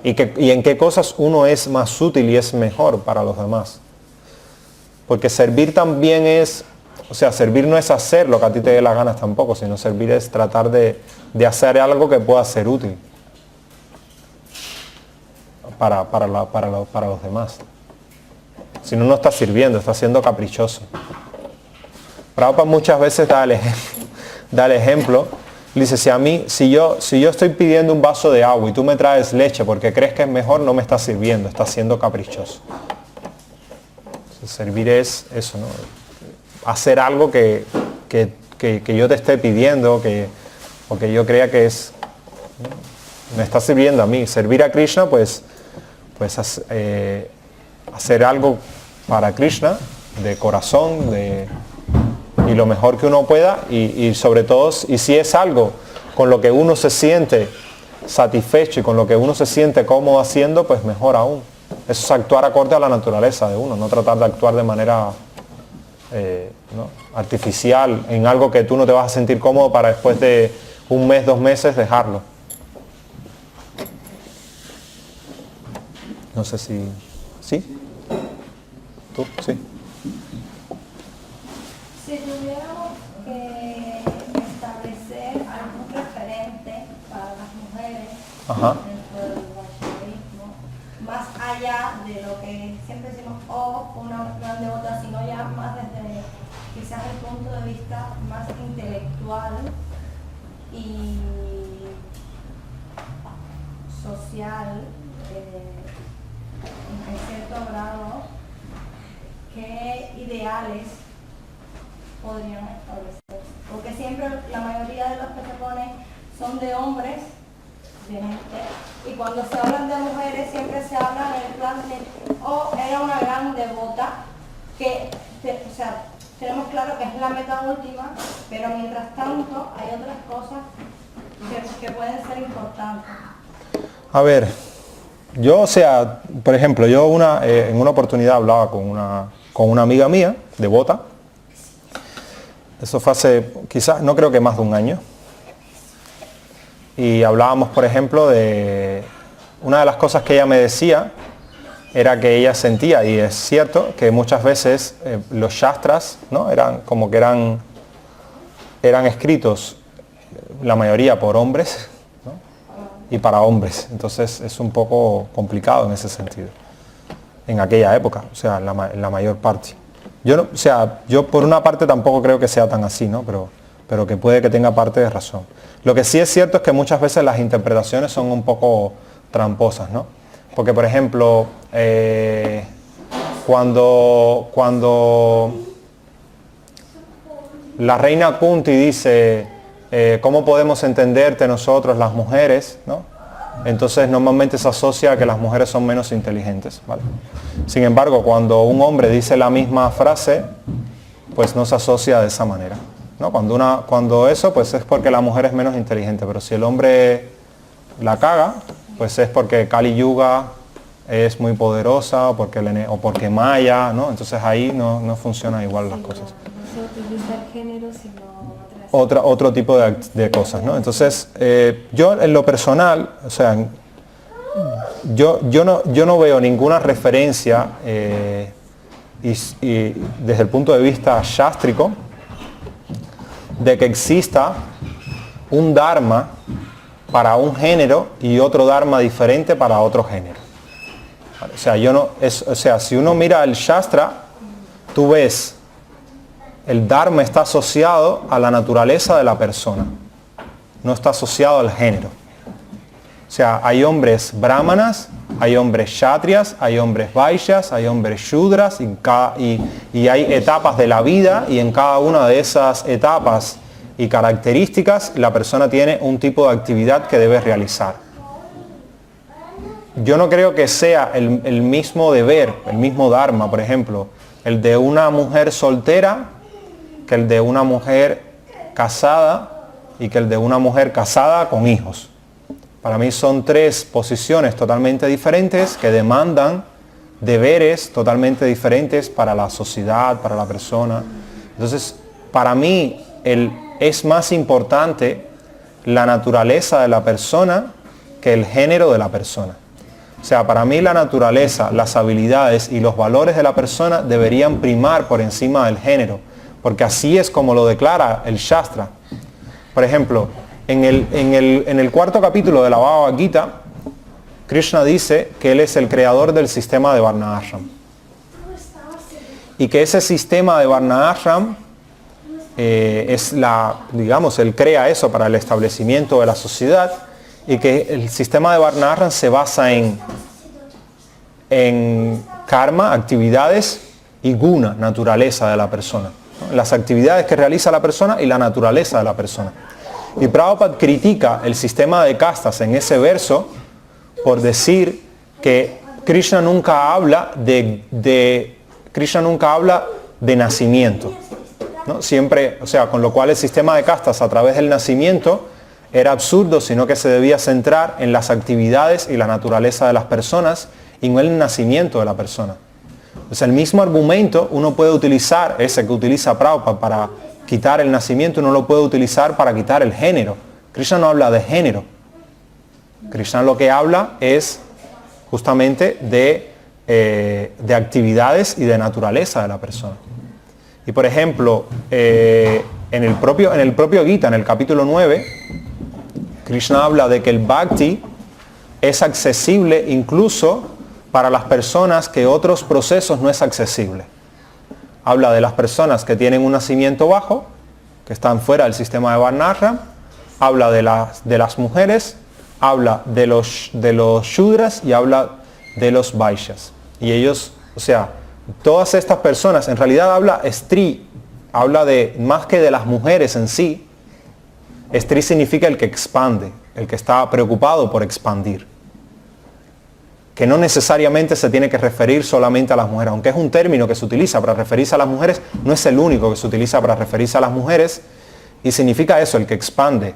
y en qué cosas uno es más útil y es mejor para los demás. Porque servir también es, o sea, servir no es hacer lo que a ti te dé las ganas tampoco, sino servir es tratar de hacer algo que pueda ser útil para los demás. Si no, no está sirviendo, está siendo caprichoso. Prabhupada muchas veces da el ejemplo, dice, si yo estoy pidiendo un vaso de agua y tú me traes leche porque crees que es mejor, no me estás sirviendo, estás siendo caprichoso. Servir es eso, ¿no? Hacer algo que yo te esté pidiendo, o que yo crea que es, me está sirviendo a mí. Servir a Krishna, pues hacer algo para Krishna, de corazón, y lo mejor que uno pueda, y sobre todo, y si es algo con lo que uno se siente satisfecho y con lo que uno se siente cómodo haciendo, pues mejor aún. Eso es actuar acorde a la naturaleza de uno, no tratar de actuar de manera ¿no? artificial en algo que tú no te vas a sentir cómodo para después de un mes, 2 meses dejarlo. No sé si... ¿Sí? ¿Tú? Sí. Si tuviéramos que establecer algún referente para las mujeres dentro del vaishnavismo, más allá de lo que siempre decimos, una gran devota, sino ya más desde quizás el punto de vista más intelectual y social, en cierto grado, ¿qué ideales podrían establecerse? Porque siempre la mayoría de los que se ponen son de hombres, de gente, y cuando se hablan de mujeres siempre se habla en el plan de, era una gran devota, que, o sea, tenemos claro que es la meta última, pero mientras tanto hay otras cosas que pueden ser importantes. A ver, yo, o sea, por ejemplo, yo en una oportunidad hablaba con una amiga mía, devota. Eso fue hace, quizás, no creo que más de un año. Y hablábamos, por ejemplo, de una de las cosas que ella me decía, era que ella sentía, y es cierto, que muchas veces los shastras, ¿no? eran escritos, la mayoría por hombres, ¿no? y para hombres. Entonces es un poco complicado en ese sentido. En aquella época, o sea, en la mayor parte. Yo por una parte tampoco creo que sea tan así, ¿no? Pero que puede que tenga parte de razón. Lo que sí es cierto es que muchas veces las interpretaciones son un poco tramposas, ¿no? Porque, por ejemplo, cuando la reina Kunti dice, ¿cómo podemos entenderte nosotros las mujeres? ¿no? Entonces normalmente se asocia a que las mujeres son menos inteligentes, ¿vale? Sin embargo, cuando un hombre dice la misma frase, pues no se asocia de esa manera, ¿no? Cuando eso, pues es porque la mujer es menos inteligente, pero si el hombre la caga, pues es porque Kali Yuga es muy poderosa, o porque Maya, ¿no? Entonces ahí no funciona igual las cosas. No se utiliza el género, sino otro tipo de cosas, ¿no? Entonces, yo en lo personal, o sea, yo no veo ninguna referencia y desde el punto de vista sástrico de que exista un dharma para un género y otro dharma diferente para otro género. O sea, si uno mira el Shastra, tú ves el dharma está asociado a la naturaleza de la persona, no está asociado al género. O sea, hay hombres brahmanas, hay hombres kshatriyas, hay hombres vaishyas, hay hombres shudras y hay etapas de la vida y en cada una de esas etapas y características, la persona tiene un tipo de actividad que debe realizar. Yo no creo que sea el mismo deber, el mismo dharma, por ejemplo, el de una mujer soltera que el de una mujer casada y que el de una mujer casada con hijos. Para mí son tres posiciones totalmente diferentes que demandan deberes totalmente diferentes para la sociedad, para la persona. Entonces, para mí es más importante la naturaleza de la persona que el género de la persona. O sea, para mí la naturaleza, las habilidades y los valores de la persona deberían primar por encima del género, porque así es como lo declara el Shastra. Por ejemplo, en el cuarto capítulo de la Bhagavad Gita, Krishna dice que él es el creador del sistema de Varna Ashram. Y que ese sistema de Varna Ashram él crea eso para el establecimiento de la sociedad, y que el sistema de Varna Ashram se basa en karma, actividades, y guna, naturaleza de la persona. ¿No? Las actividades que realiza la persona y la naturaleza de la persona. Y Prabhupada critica el sistema de castas en ese verso por decir que Krishna nunca habla de nacimiento, ¿no? Siempre, o sea, con lo cual el sistema de castas a través del nacimiento era absurdo, sino que se debía centrar en las actividades y la naturaleza de las personas y no en el nacimiento de la persona. Pues el mismo argumento uno puede utilizar, ese que utiliza Prabhupada para quitar el nacimiento, uno lo puede utilizar para quitar el género. Krishna no habla de género. Krishna lo que habla es justamente de actividades y de naturaleza de la persona. Y por ejemplo, en el propio Gita, en el capítulo 9, Krishna habla de que el bhakti es accesible incluso para las personas que otros procesos no es accesible. Habla de las personas que tienen un nacimiento bajo, que están fuera del sistema de Varna Ashram, habla de las mujeres, habla de los shudras y habla de los vaishyas. Y ellos, o sea, todas estas personas, en realidad habla stri, habla de más que de las mujeres en sí. Stri significa el que expande, el que está preocupado por expandir. Que no necesariamente se tiene que referir solamente a las mujeres, aunque es un término que se utiliza para referirse a las mujeres, no es el único que se utiliza para referirse a las mujeres, y significa eso, el que expande.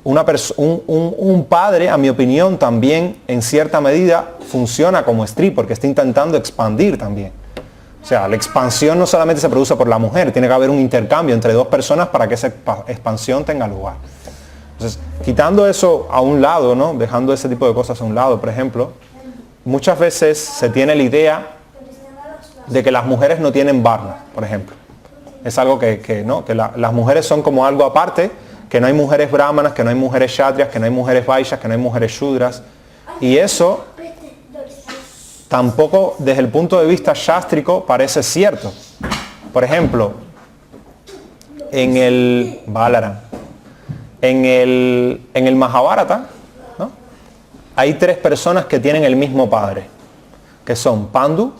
Un padre, a mi opinión, también en cierta medida funciona como stri, porque está intentando expandir también. O sea, la expansión no solamente se produce por la mujer, tiene que haber un intercambio entre dos personas para que esa expansión tenga lugar. Entonces, quitando eso a un lado, ¿no? Dejando ese tipo de cosas a un lado, por ejemplo, muchas veces se tiene la idea de que las mujeres no tienen varna, por ejemplo. Es algo las mujeres son como algo aparte, que no hay mujeres brahmanas, que no hay mujeres kshatriyas, que no hay mujeres vaishyas, que no hay mujeres shudras. Y eso tampoco desde el punto de vista shastrico parece cierto. Por ejemplo, en el Mahabharata, ¿no? Hay tres personas que tienen el mismo padre, que son Pandu,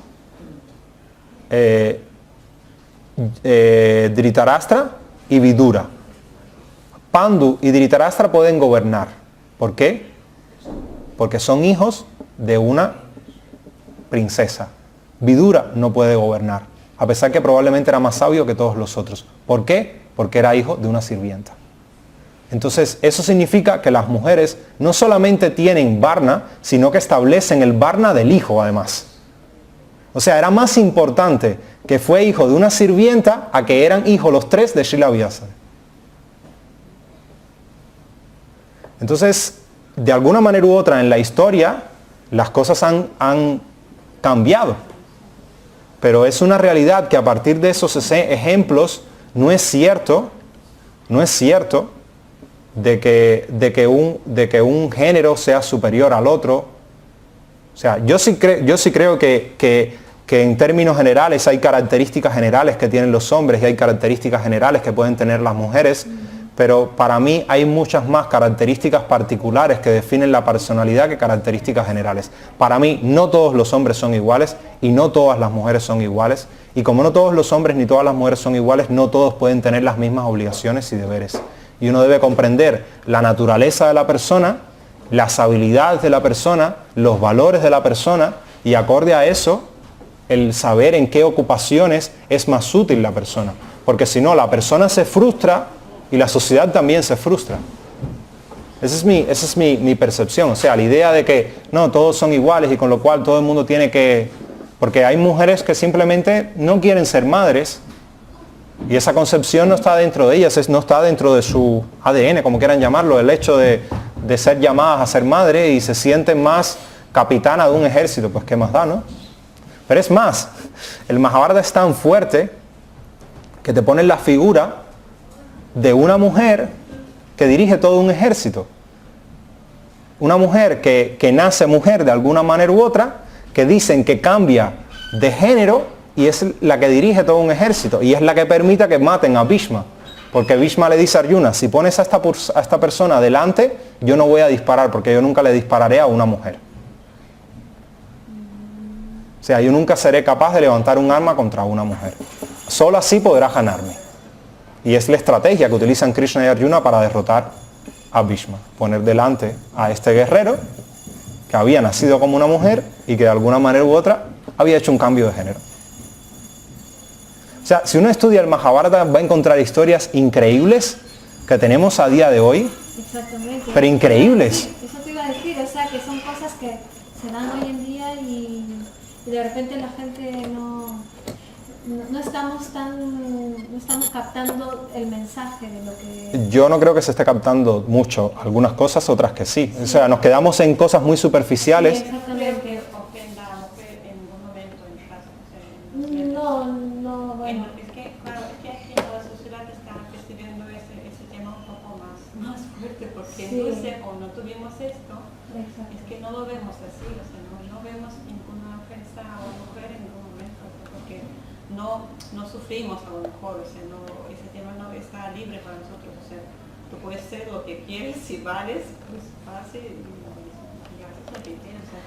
Dhritarashtra y Vidura. Pandu y Dhritarashtra pueden gobernar. ¿Por qué? Porque son hijos de una princesa. Vidura no puede gobernar, a pesar que probablemente era más sabio que todos los otros. ¿Por qué? Porque era hijo de una sirvienta. Entonces, eso significa que las mujeres no solamente tienen varna, sino que establecen el varna del hijo además. O sea, era más importante que fue hijo de una sirvienta a que eran hijos los tres de Srila Vyasa. Entonces, de alguna manera u otra en la historia, las cosas han cambiado. Pero es una realidad que a partir de esos ejemplos no es cierto de que un género sea superior al otro. O sea, yo sí creo que en términos generales hay características generales que tienen los hombres y hay características generales que pueden tener las mujeres, pero para mí hay muchas más características particulares que definen la personalidad que características generales. Para mí no todos los hombres son iguales y no todas las mujeres son iguales, y como no todos los hombres ni todas las mujeres son iguales, no todos pueden tener las mismas obligaciones y deberes. y uno debe comprender la naturaleza de la persona, las habilidades de la persona, los valores de la persona, y acorde a eso, el saber en qué ocupaciones es más útil la persona. Porque si no, la persona se frustra y la sociedad también se frustra. Esa es mi percepción. O sea, la idea de que no, todos son iguales y con lo cual todo el mundo tiene que... Porque hay mujeres que simplemente no quieren ser madres y esa concepción no está dentro de ellas, no está dentro de su ADN, como quieran llamarlo, el hecho de ser llamadas a ser madre y se sienten más capitana de un ejército, pues qué más da, ¿no? Pero es más, el Mahabharata es tan fuerte que te ponen la figura de una mujer que dirige todo un ejército. Una mujer que nace mujer de alguna manera u otra, que dicen que cambia de género y es la que dirige todo un ejército y es la que permite que maten a Bhishma. Porque Bhishma le dice a Arjuna, si pones a esta persona delante, yo no voy a disparar porque yo nunca le dispararé a una mujer. O sea, yo nunca seré capaz de levantar un arma contra una mujer. Solo así podrás ganarme. Y es la estrategia que utilizan Krishna y Arjuna para derrotar a Bhishma. Poner delante a este guerrero que había nacido como una mujer y que de alguna manera u otra había hecho un cambio de género. O sea, si uno estudia el Mahabharata va a encontrar historias increíbles que tenemos a día de hoy. Exactamente. Pero increíbles. Sí, eso te iba a decir, o sea, que son cosas que se dan hoy en día y de repente la gente no estamos captando el mensaje de lo que... Yo no creo que se esté captando mucho, algunas cosas, otras que sí. O sea, nos quedamos en cosas muy superficiales. Sí, exactamente. Ofenda a la mujer en ningún momento en casa. No, bueno. Es que, claro, es que aquí la sociedad está percibiendo ese tema un poco más fuerte, porque Sí. entonces, o no tuvimos esto, Exacto. es que no lo vemos así, o sea, no vemos ninguna ofensa a la mujer en ningún momento, porque no sufrimos a lo mejor, o sea, ese tema no está libre para nosotros, o sea, tú puedes ser lo que quieres, si vales, pues pase y haces lo que quieres, o sea,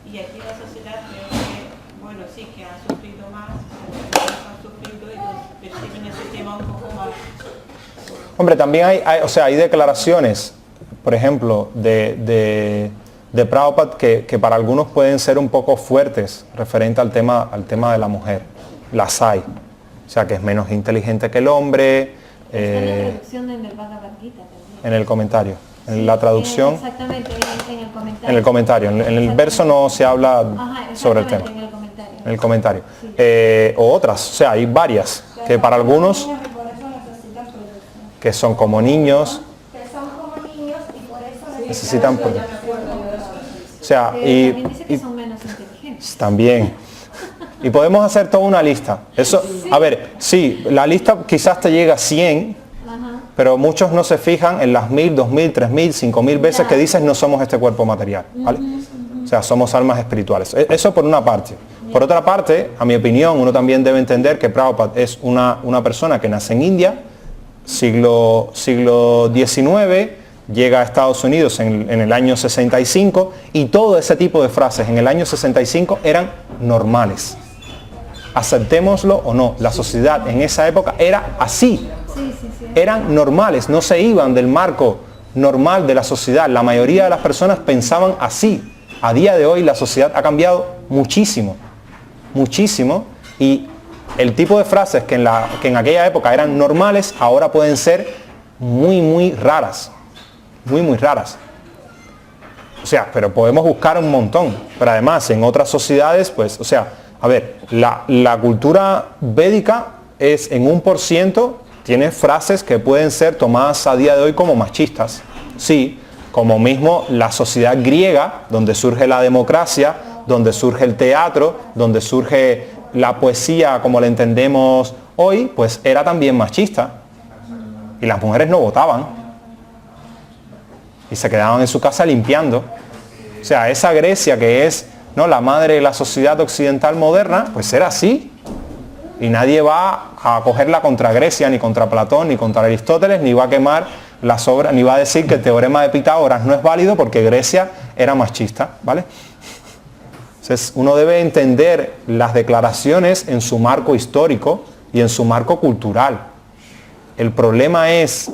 y aquí la sociedad creo que, bueno, sí que ha sufrido más, han sufrido y los perciben ese tema un poco más. Hombre, también hay declaraciones, por ejemplo, de Prabhupada que para algunos pueden ser un poco fuertes referente al tema de la mujer. Las hay. O sea, que es menos inteligente que el hombre. Está en la traducción en el Bhagavad Gita también. En el comentario. En la traducción. Exactamente, en el comentario. En el comentario. En el verso no se habla sobre el tema. En el comentario. En el comentario. Sí. O otras. O sea, hay varias. Que para algunos, Por eso necesitan producción. que son como niños, Que son como niños y por eso necesitan protección. O sea, También dice que son menos inteligentes. también. Y podemos hacer toda una lista. Eso, a ver, sí, la lista quizás te llega a 100, Ajá. pero muchos no se fijan en las 1000, 2000, 3000, 5000 veces que dices no somos este cuerpo material, ¿vale? O sea, somos almas espirituales. Eso por una parte. Por otra parte, a mi opinión, uno también debe entender que Prabhupada es una persona que nace en India, siglo XIX, llega a Estados Unidos en el año 65 y todo ese tipo de frases en el año 65 eran normales. Aceptémoslo o no, la sociedad en esa época era así. Sí. Eran normales, no se iban del marco normal de la sociedad. La mayoría de las personas pensaban así. A día de hoy la sociedad ha cambiado muchísimo, muchísimo, y el tipo de frases que en aquella época eran normales ahora pueden ser muy raras, muy raras. O sea, pero podemos buscar un montón. Pero además en otras sociedades, pues, o sea, a ver, la cultura védica es en 1%, tiene frases que pueden ser tomadas a día de hoy como machistas. Sí, como mismo la sociedad griega, donde surge la democracia, donde surge el teatro, donde surge la poesía como la entendemos hoy, pues era también machista. Y las mujeres no votaban. Y se quedaban en su casa limpiando. O sea, esa Grecia que es, ¿no?, la madre de la sociedad occidental moderna, pues era así. Y nadie va a cogerla contra Grecia, ni contra Platón, ni contra Aristóteles, ni va a quemar las obras, ni va a decir que el teorema de Pitágoras no es válido porque Grecia era machista, ¿vale? Entonces uno debe entender las declaraciones en su marco histórico y en su marco cultural. El problema es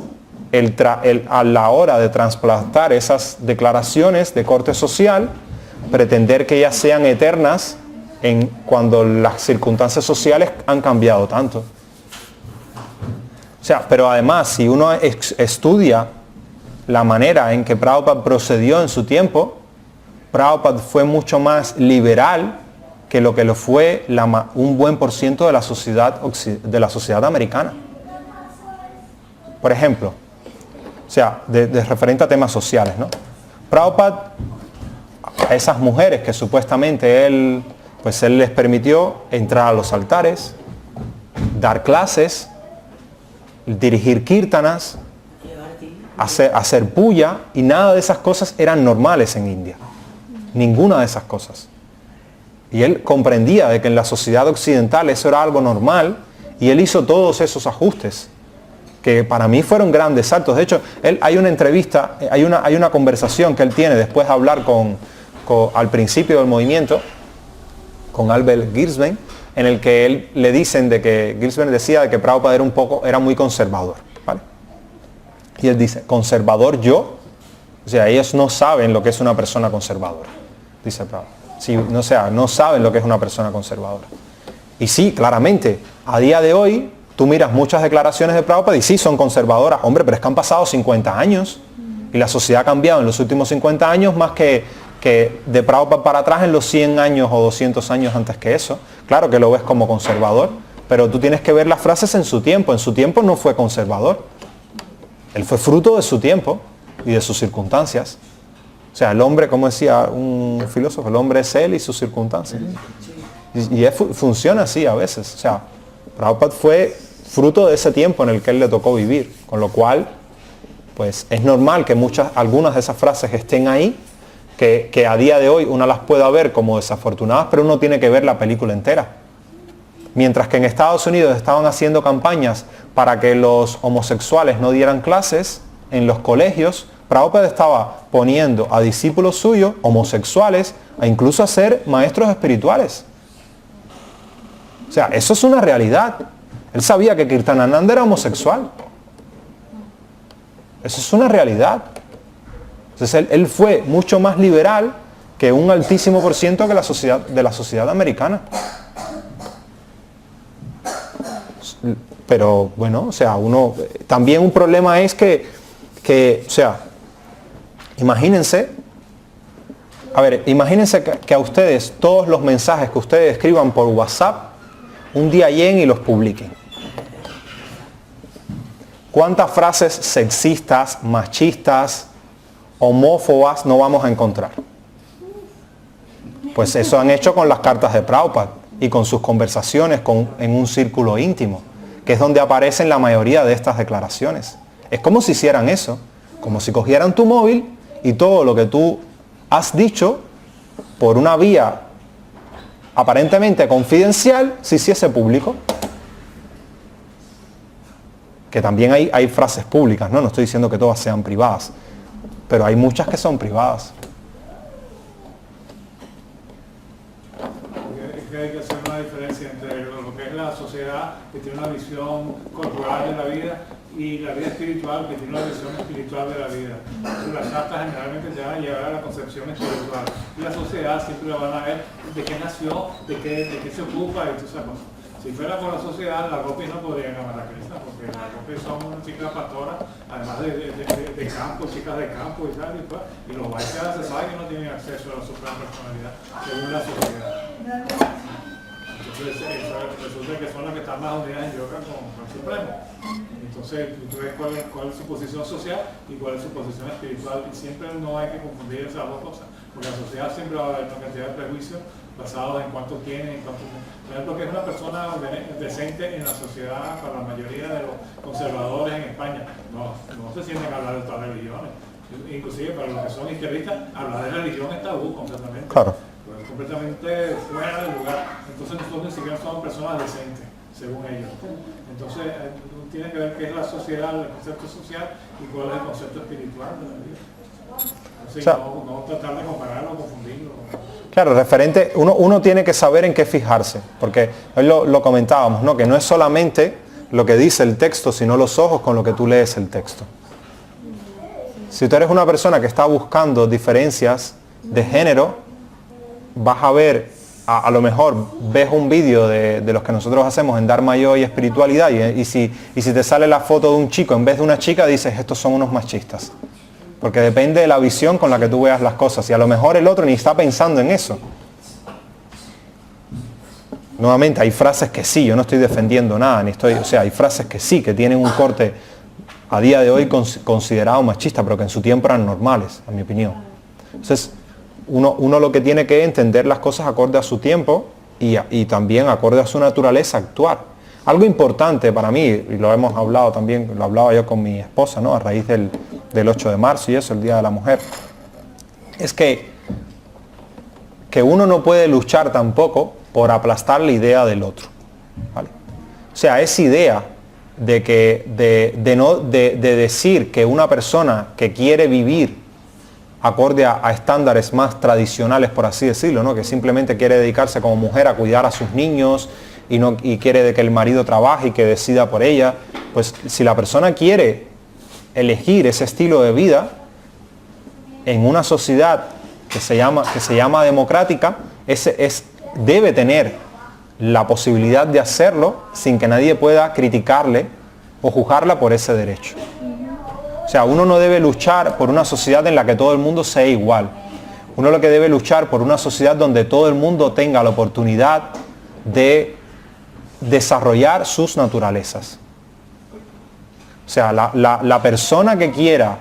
a la hora de trasplantar esas declaraciones de corte social, pretender que ellas sean eternas cuando las circunstancias sociales han cambiado tanto. O sea, pero además, si uno estudia la manera en que Prabhupada procedió en su tiempo, Prabhupada fue mucho más liberal que lo fue un buen por ciento de la sociedad americana. Por ejemplo, o sea, de referente a temas sociales, ¿no? Prabhupada, a esas mujeres que supuestamente él les permitió entrar a los altares, dar clases, dirigir kirtanas, hacer puya, y nada de esas cosas eran normales en India. Ninguna de esas cosas. Y él comprendía de que en la sociedad occidental eso era algo normal, y él hizo todos esos ajustes, que para mí fueron grandes saltos. De hecho, hay una entrevista, hay una conversación que él tiene después de hablar al principio del movimiento, con Albert Gilsberg, en el que él le dicen Gilsberg decía de que Prabhupada era muy conservador, ¿vale? Y él dice, conservador yo, o sea, ellos no saben lo que es una persona conservadora, dice Prabhupada. Sí, no saben lo que es una persona conservadora. Y sí, claramente, a día de hoy, tú miras muchas declaraciones de Prabhupada y sí, son conservadoras. Hombre, pero es que han pasado 50 años y la sociedad ha cambiado en los últimos 50 años más que de Prabhupada para atrás en los 100 años o 200 años antes que eso. Claro que lo ves como conservador, pero tú tienes que ver las frases en su tiempo. En su tiempo no fue conservador. Él fue fruto de su tiempo y de sus circunstancias. O sea, el hombre, como decía un filósofo, el hombre es él y sus circunstancias. Y funciona así a veces. O sea, Prabhupada fue fruto de ese tiempo en el que él le tocó vivir. Con lo cual, pues es normal que algunas de esas frases estén ahí, que a día de hoy uno las pueda ver como desafortunadas, pero uno tiene que ver la película entera. Mientras que en Estados Unidos estaban haciendo campañas para que los homosexuales no dieran clases en los colegios, Prabhupada estaba poniendo a discípulos suyos, homosexuales, a incluso a ser maestros espirituales. O sea, eso es una realidad. Él sabía que Kirtanananda era homosexual. Eso es una realidad. Entonces él fue mucho más liberal que un altísimo por ciento de la sociedad americana. Pero bueno, o sea, también un problema es que o sea, imagínense que a ustedes todos los mensajes que ustedes escriban por WhatsApp un día lleguen y los publiquen. ¿Cuántas frases sexistas, machistas, homófobas no vamos a encontrar? Pues eso han hecho con las cartas de Prabhupada y con sus conversaciones en un círculo íntimo, que es donde aparecen la mayoría de estas declaraciones. Es como si hicieran eso, como si cogieran tu móvil y todo lo que tú has dicho por una vía aparentemente confidencial se hiciese público. Que también hay frases públicas, ¿no? No estoy diciendo que todas sean privadas, pero hay muchas que son privadas. Es que hay que hacer una diferencia entre lo que es la sociedad, que tiene una visión corporal de la vida, y la vida espiritual, que tiene una visión espiritual de la vida. Entonces, las shastas generalmente te van a llevar a la concepción espiritual. Y la sociedad siempre van a ver de qué nació, de qué se ocupa y todas esas cosas. Si fuera por la sociedad, las Gopis no podrían amar a Krishna, porque las Gopis son unas chicas pastoras, además de campo, chicas de campo y tal, y los Vaishyas se sabe que no tienen acceso a la suprema personalidad, según la sociedad. Entonces, resulta que son las que están más unidas en yoga con el Supremo. Entonces, tú ves cuál es su posición social y cuál es su posición espiritual, y siempre no hay que confundir esas dos cosas, porque la sociedad siempre va a haber una cantidad de prejuicios basados en cuánto tiene, por ejemplo, que es una persona decente en la sociedad para la mayoría de los conservadores en España. No se sienten a hablar de otras religiones. Inclusive para los que son izquierdistas, hablar de religión es tabú completamente. Claro. Es completamente fuera del lugar. Entonces nosotros ni siquiera somos personas decentes, según ellos. Entonces tienes que ver qué es la sociedad, el concepto social y cuál es el concepto espiritual de la vida. Así, o sea, no tratar de compararlo o confundirlo. Claro, referente, uno tiene que saber en qué fijarse, porque hoy lo comentábamos, ¿no? Que no es solamente lo que dice el texto, sino los ojos con lo que tú lees el texto. Si tú eres una persona que está buscando diferencias de género, vas a ver, a lo mejor ves un vídeo de los que nosotros hacemos en Dharma Yoga y espiritualidad y si te sale la foto de un chico en vez de una chica, dices, estos son unos machistas. Porque depende de la visión con la que tú veas las cosas y a lo mejor el otro ni está pensando en eso. Nuevamente, hay frases que sí, yo no estoy defendiendo nada, hay frases que sí, que tienen un corte a día de hoy considerado machista, pero que en su tiempo eran normales, a mi opinión. Entonces, uno lo que tiene que entender las cosas acorde a su tiempo y también acorde a su naturaleza actuar. Algo importante para mí, y lo hemos hablado también, lo hablaba yo con mi esposa, ¿no? A raíz del 8 de marzo y eso, el Día de la Mujer, es que uno no puede luchar tampoco por aplastar la idea del otro, ¿vale? O sea, esa idea de decir que una persona que quiere vivir acorde a estándares más tradicionales, por así decirlo, ¿no? Que simplemente quiere dedicarse como mujer a cuidar a sus niños y quiere de que el marido trabaje y que decida por ella, pues si la persona quiere elegir ese estilo de vida en una sociedad que se llama democrática, debe tener la posibilidad de hacerlo sin que nadie pueda criticarle o juzgarla por ese derecho. O sea, uno no debe luchar por una sociedad en la que todo el mundo sea igual. Uno lo que debe luchar por una sociedad donde todo el mundo tenga la oportunidad de desarrollar sus naturalezas. O sea, la persona que quiera,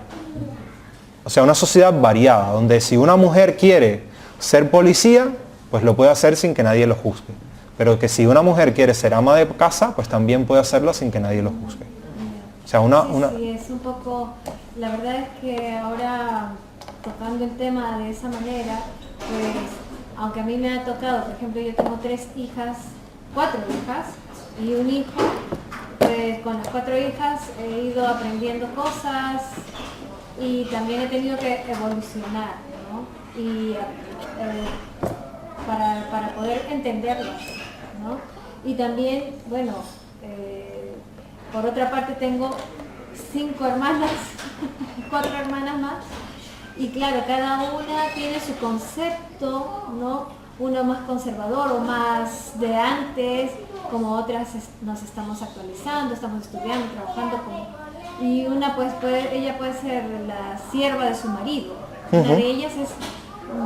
o sea, una sociedad variada, donde si una mujer quiere ser policía, pues lo puede hacer sin que nadie lo juzgue. Pero que si una mujer quiere ser ama de casa, pues también puede hacerlo sin que nadie lo juzgue. O sea, Sí, es un poco, la verdad es que ahora tocando el tema de esa manera, pues aunque a mí me ha tocado, por ejemplo, yo tengo 4 hijas y un hijo, pues con las 4 hijas he ido aprendiendo cosas y también he tenido que evolucionar, ¿no? Y para poder entenderlas, ¿no? Y también, bueno, por otra parte tengo 5 hermanas, 4 hermanas más, y claro, cada una tiene su concepto, ¿no? Uno más conservador o más de antes, como otras nos estamos actualizando, estamos estudiando, trabajando y una pues ella puede ser la sierva de su marido. Una de ellas es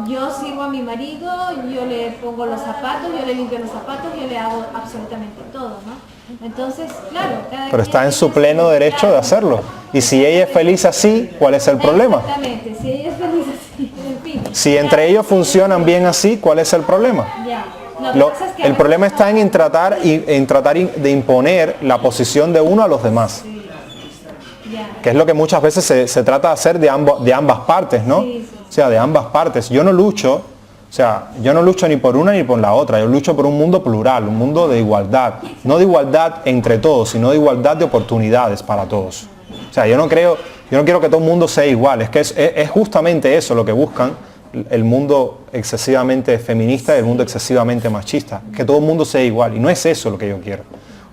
yo sirvo a mi marido, yo le pongo los zapatos, yo le limpio los zapatos, yo le hago absolutamente todo, ¿no? Entonces, claro, pero está en su pleno derecho de hacerlo. Y si ella es feliz así, ¿cuál es el problema? Exactamente, si ella es feliz así, en fin. Si entre ellos funcionan bien así, ¿cuál es el problema? Ya. El problema está en tratar de imponer la posición de uno a los demás. Sí. Que es lo que muchas veces se trata de hacer de ambas partes, ¿no? Sí. O sea, de ambas partes. Yo no lucho ni por una ni por la otra. Yo lucho por un mundo plural, un mundo de igualdad. No de igualdad entre todos, sino de igualdad de oportunidades para todos. O sea, yo no quiero que todo el mundo sea igual. Es que es justamente eso lo que buscan el mundo excesivamente feminista y el mundo excesivamente machista. Que todo el mundo sea igual. Y no es eso lo que yo quiero.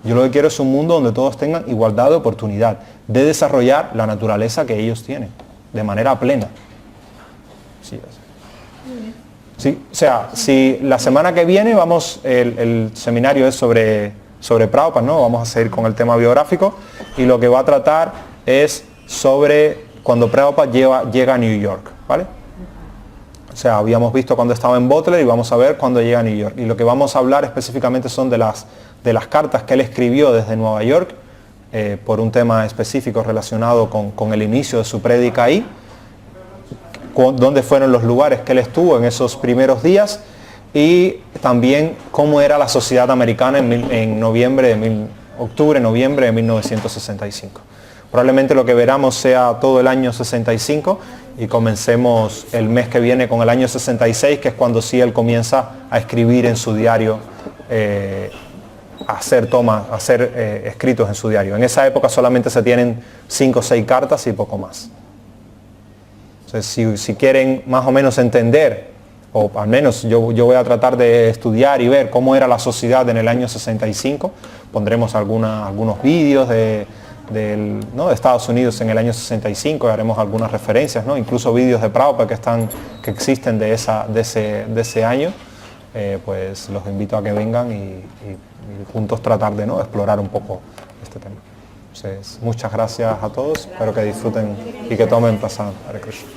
Yo lo que quiero es un mundo donde todos tengan igualdad de oportunidad, de desarrollar la naturaleza que ellos tienen, de manera plena. Sí, o sea, si la semana que viene el seminario es sobre Prabhupada, ¿no? Vamos a seguir con el tema biográfico y lo que va a tratar es sobre cuando Prabhupada llega a New York, ¿vale? O sea, habíamos visto cuando estaba en Butler y vamos a ver cuando llega a New York. Y lo que vamos a hablar específicamente son de las cartas que él escribió desde Nueva York por un tema específico relacionado con el inicio de su prédica ahí, dónde fueron los lugares que él estuvo en esos primeros días y también cómo era la sociedad americana en octubre-noviembre de 1965. Probablemente lo que veramos sea todo el año 65 y comencemos el mes que viene con el año 66, que es cuando sí él comienza a escribir en su diario, a hacer escritos en su diario. En esa época solamente se tienen 5 o 6 cartas y poco más. Entonces, si quieren más o menos entender, o al menos yo voy a tratar de estudiar y ver cómo era la sociedad en el año 65, pondremos algunos vídeos de ¿no? de Estados Unidos en el año 65, haremos algunas referencias, ¿no? Incluso vídeos de Prabhupada que existen de ese año, pues los invito a que vengan y juntos tratar de, ¿no? explorar un poco este tema. Entonces, muchas gracias a todos, espero que disfruten y que tomen prasad. Hare Krishna.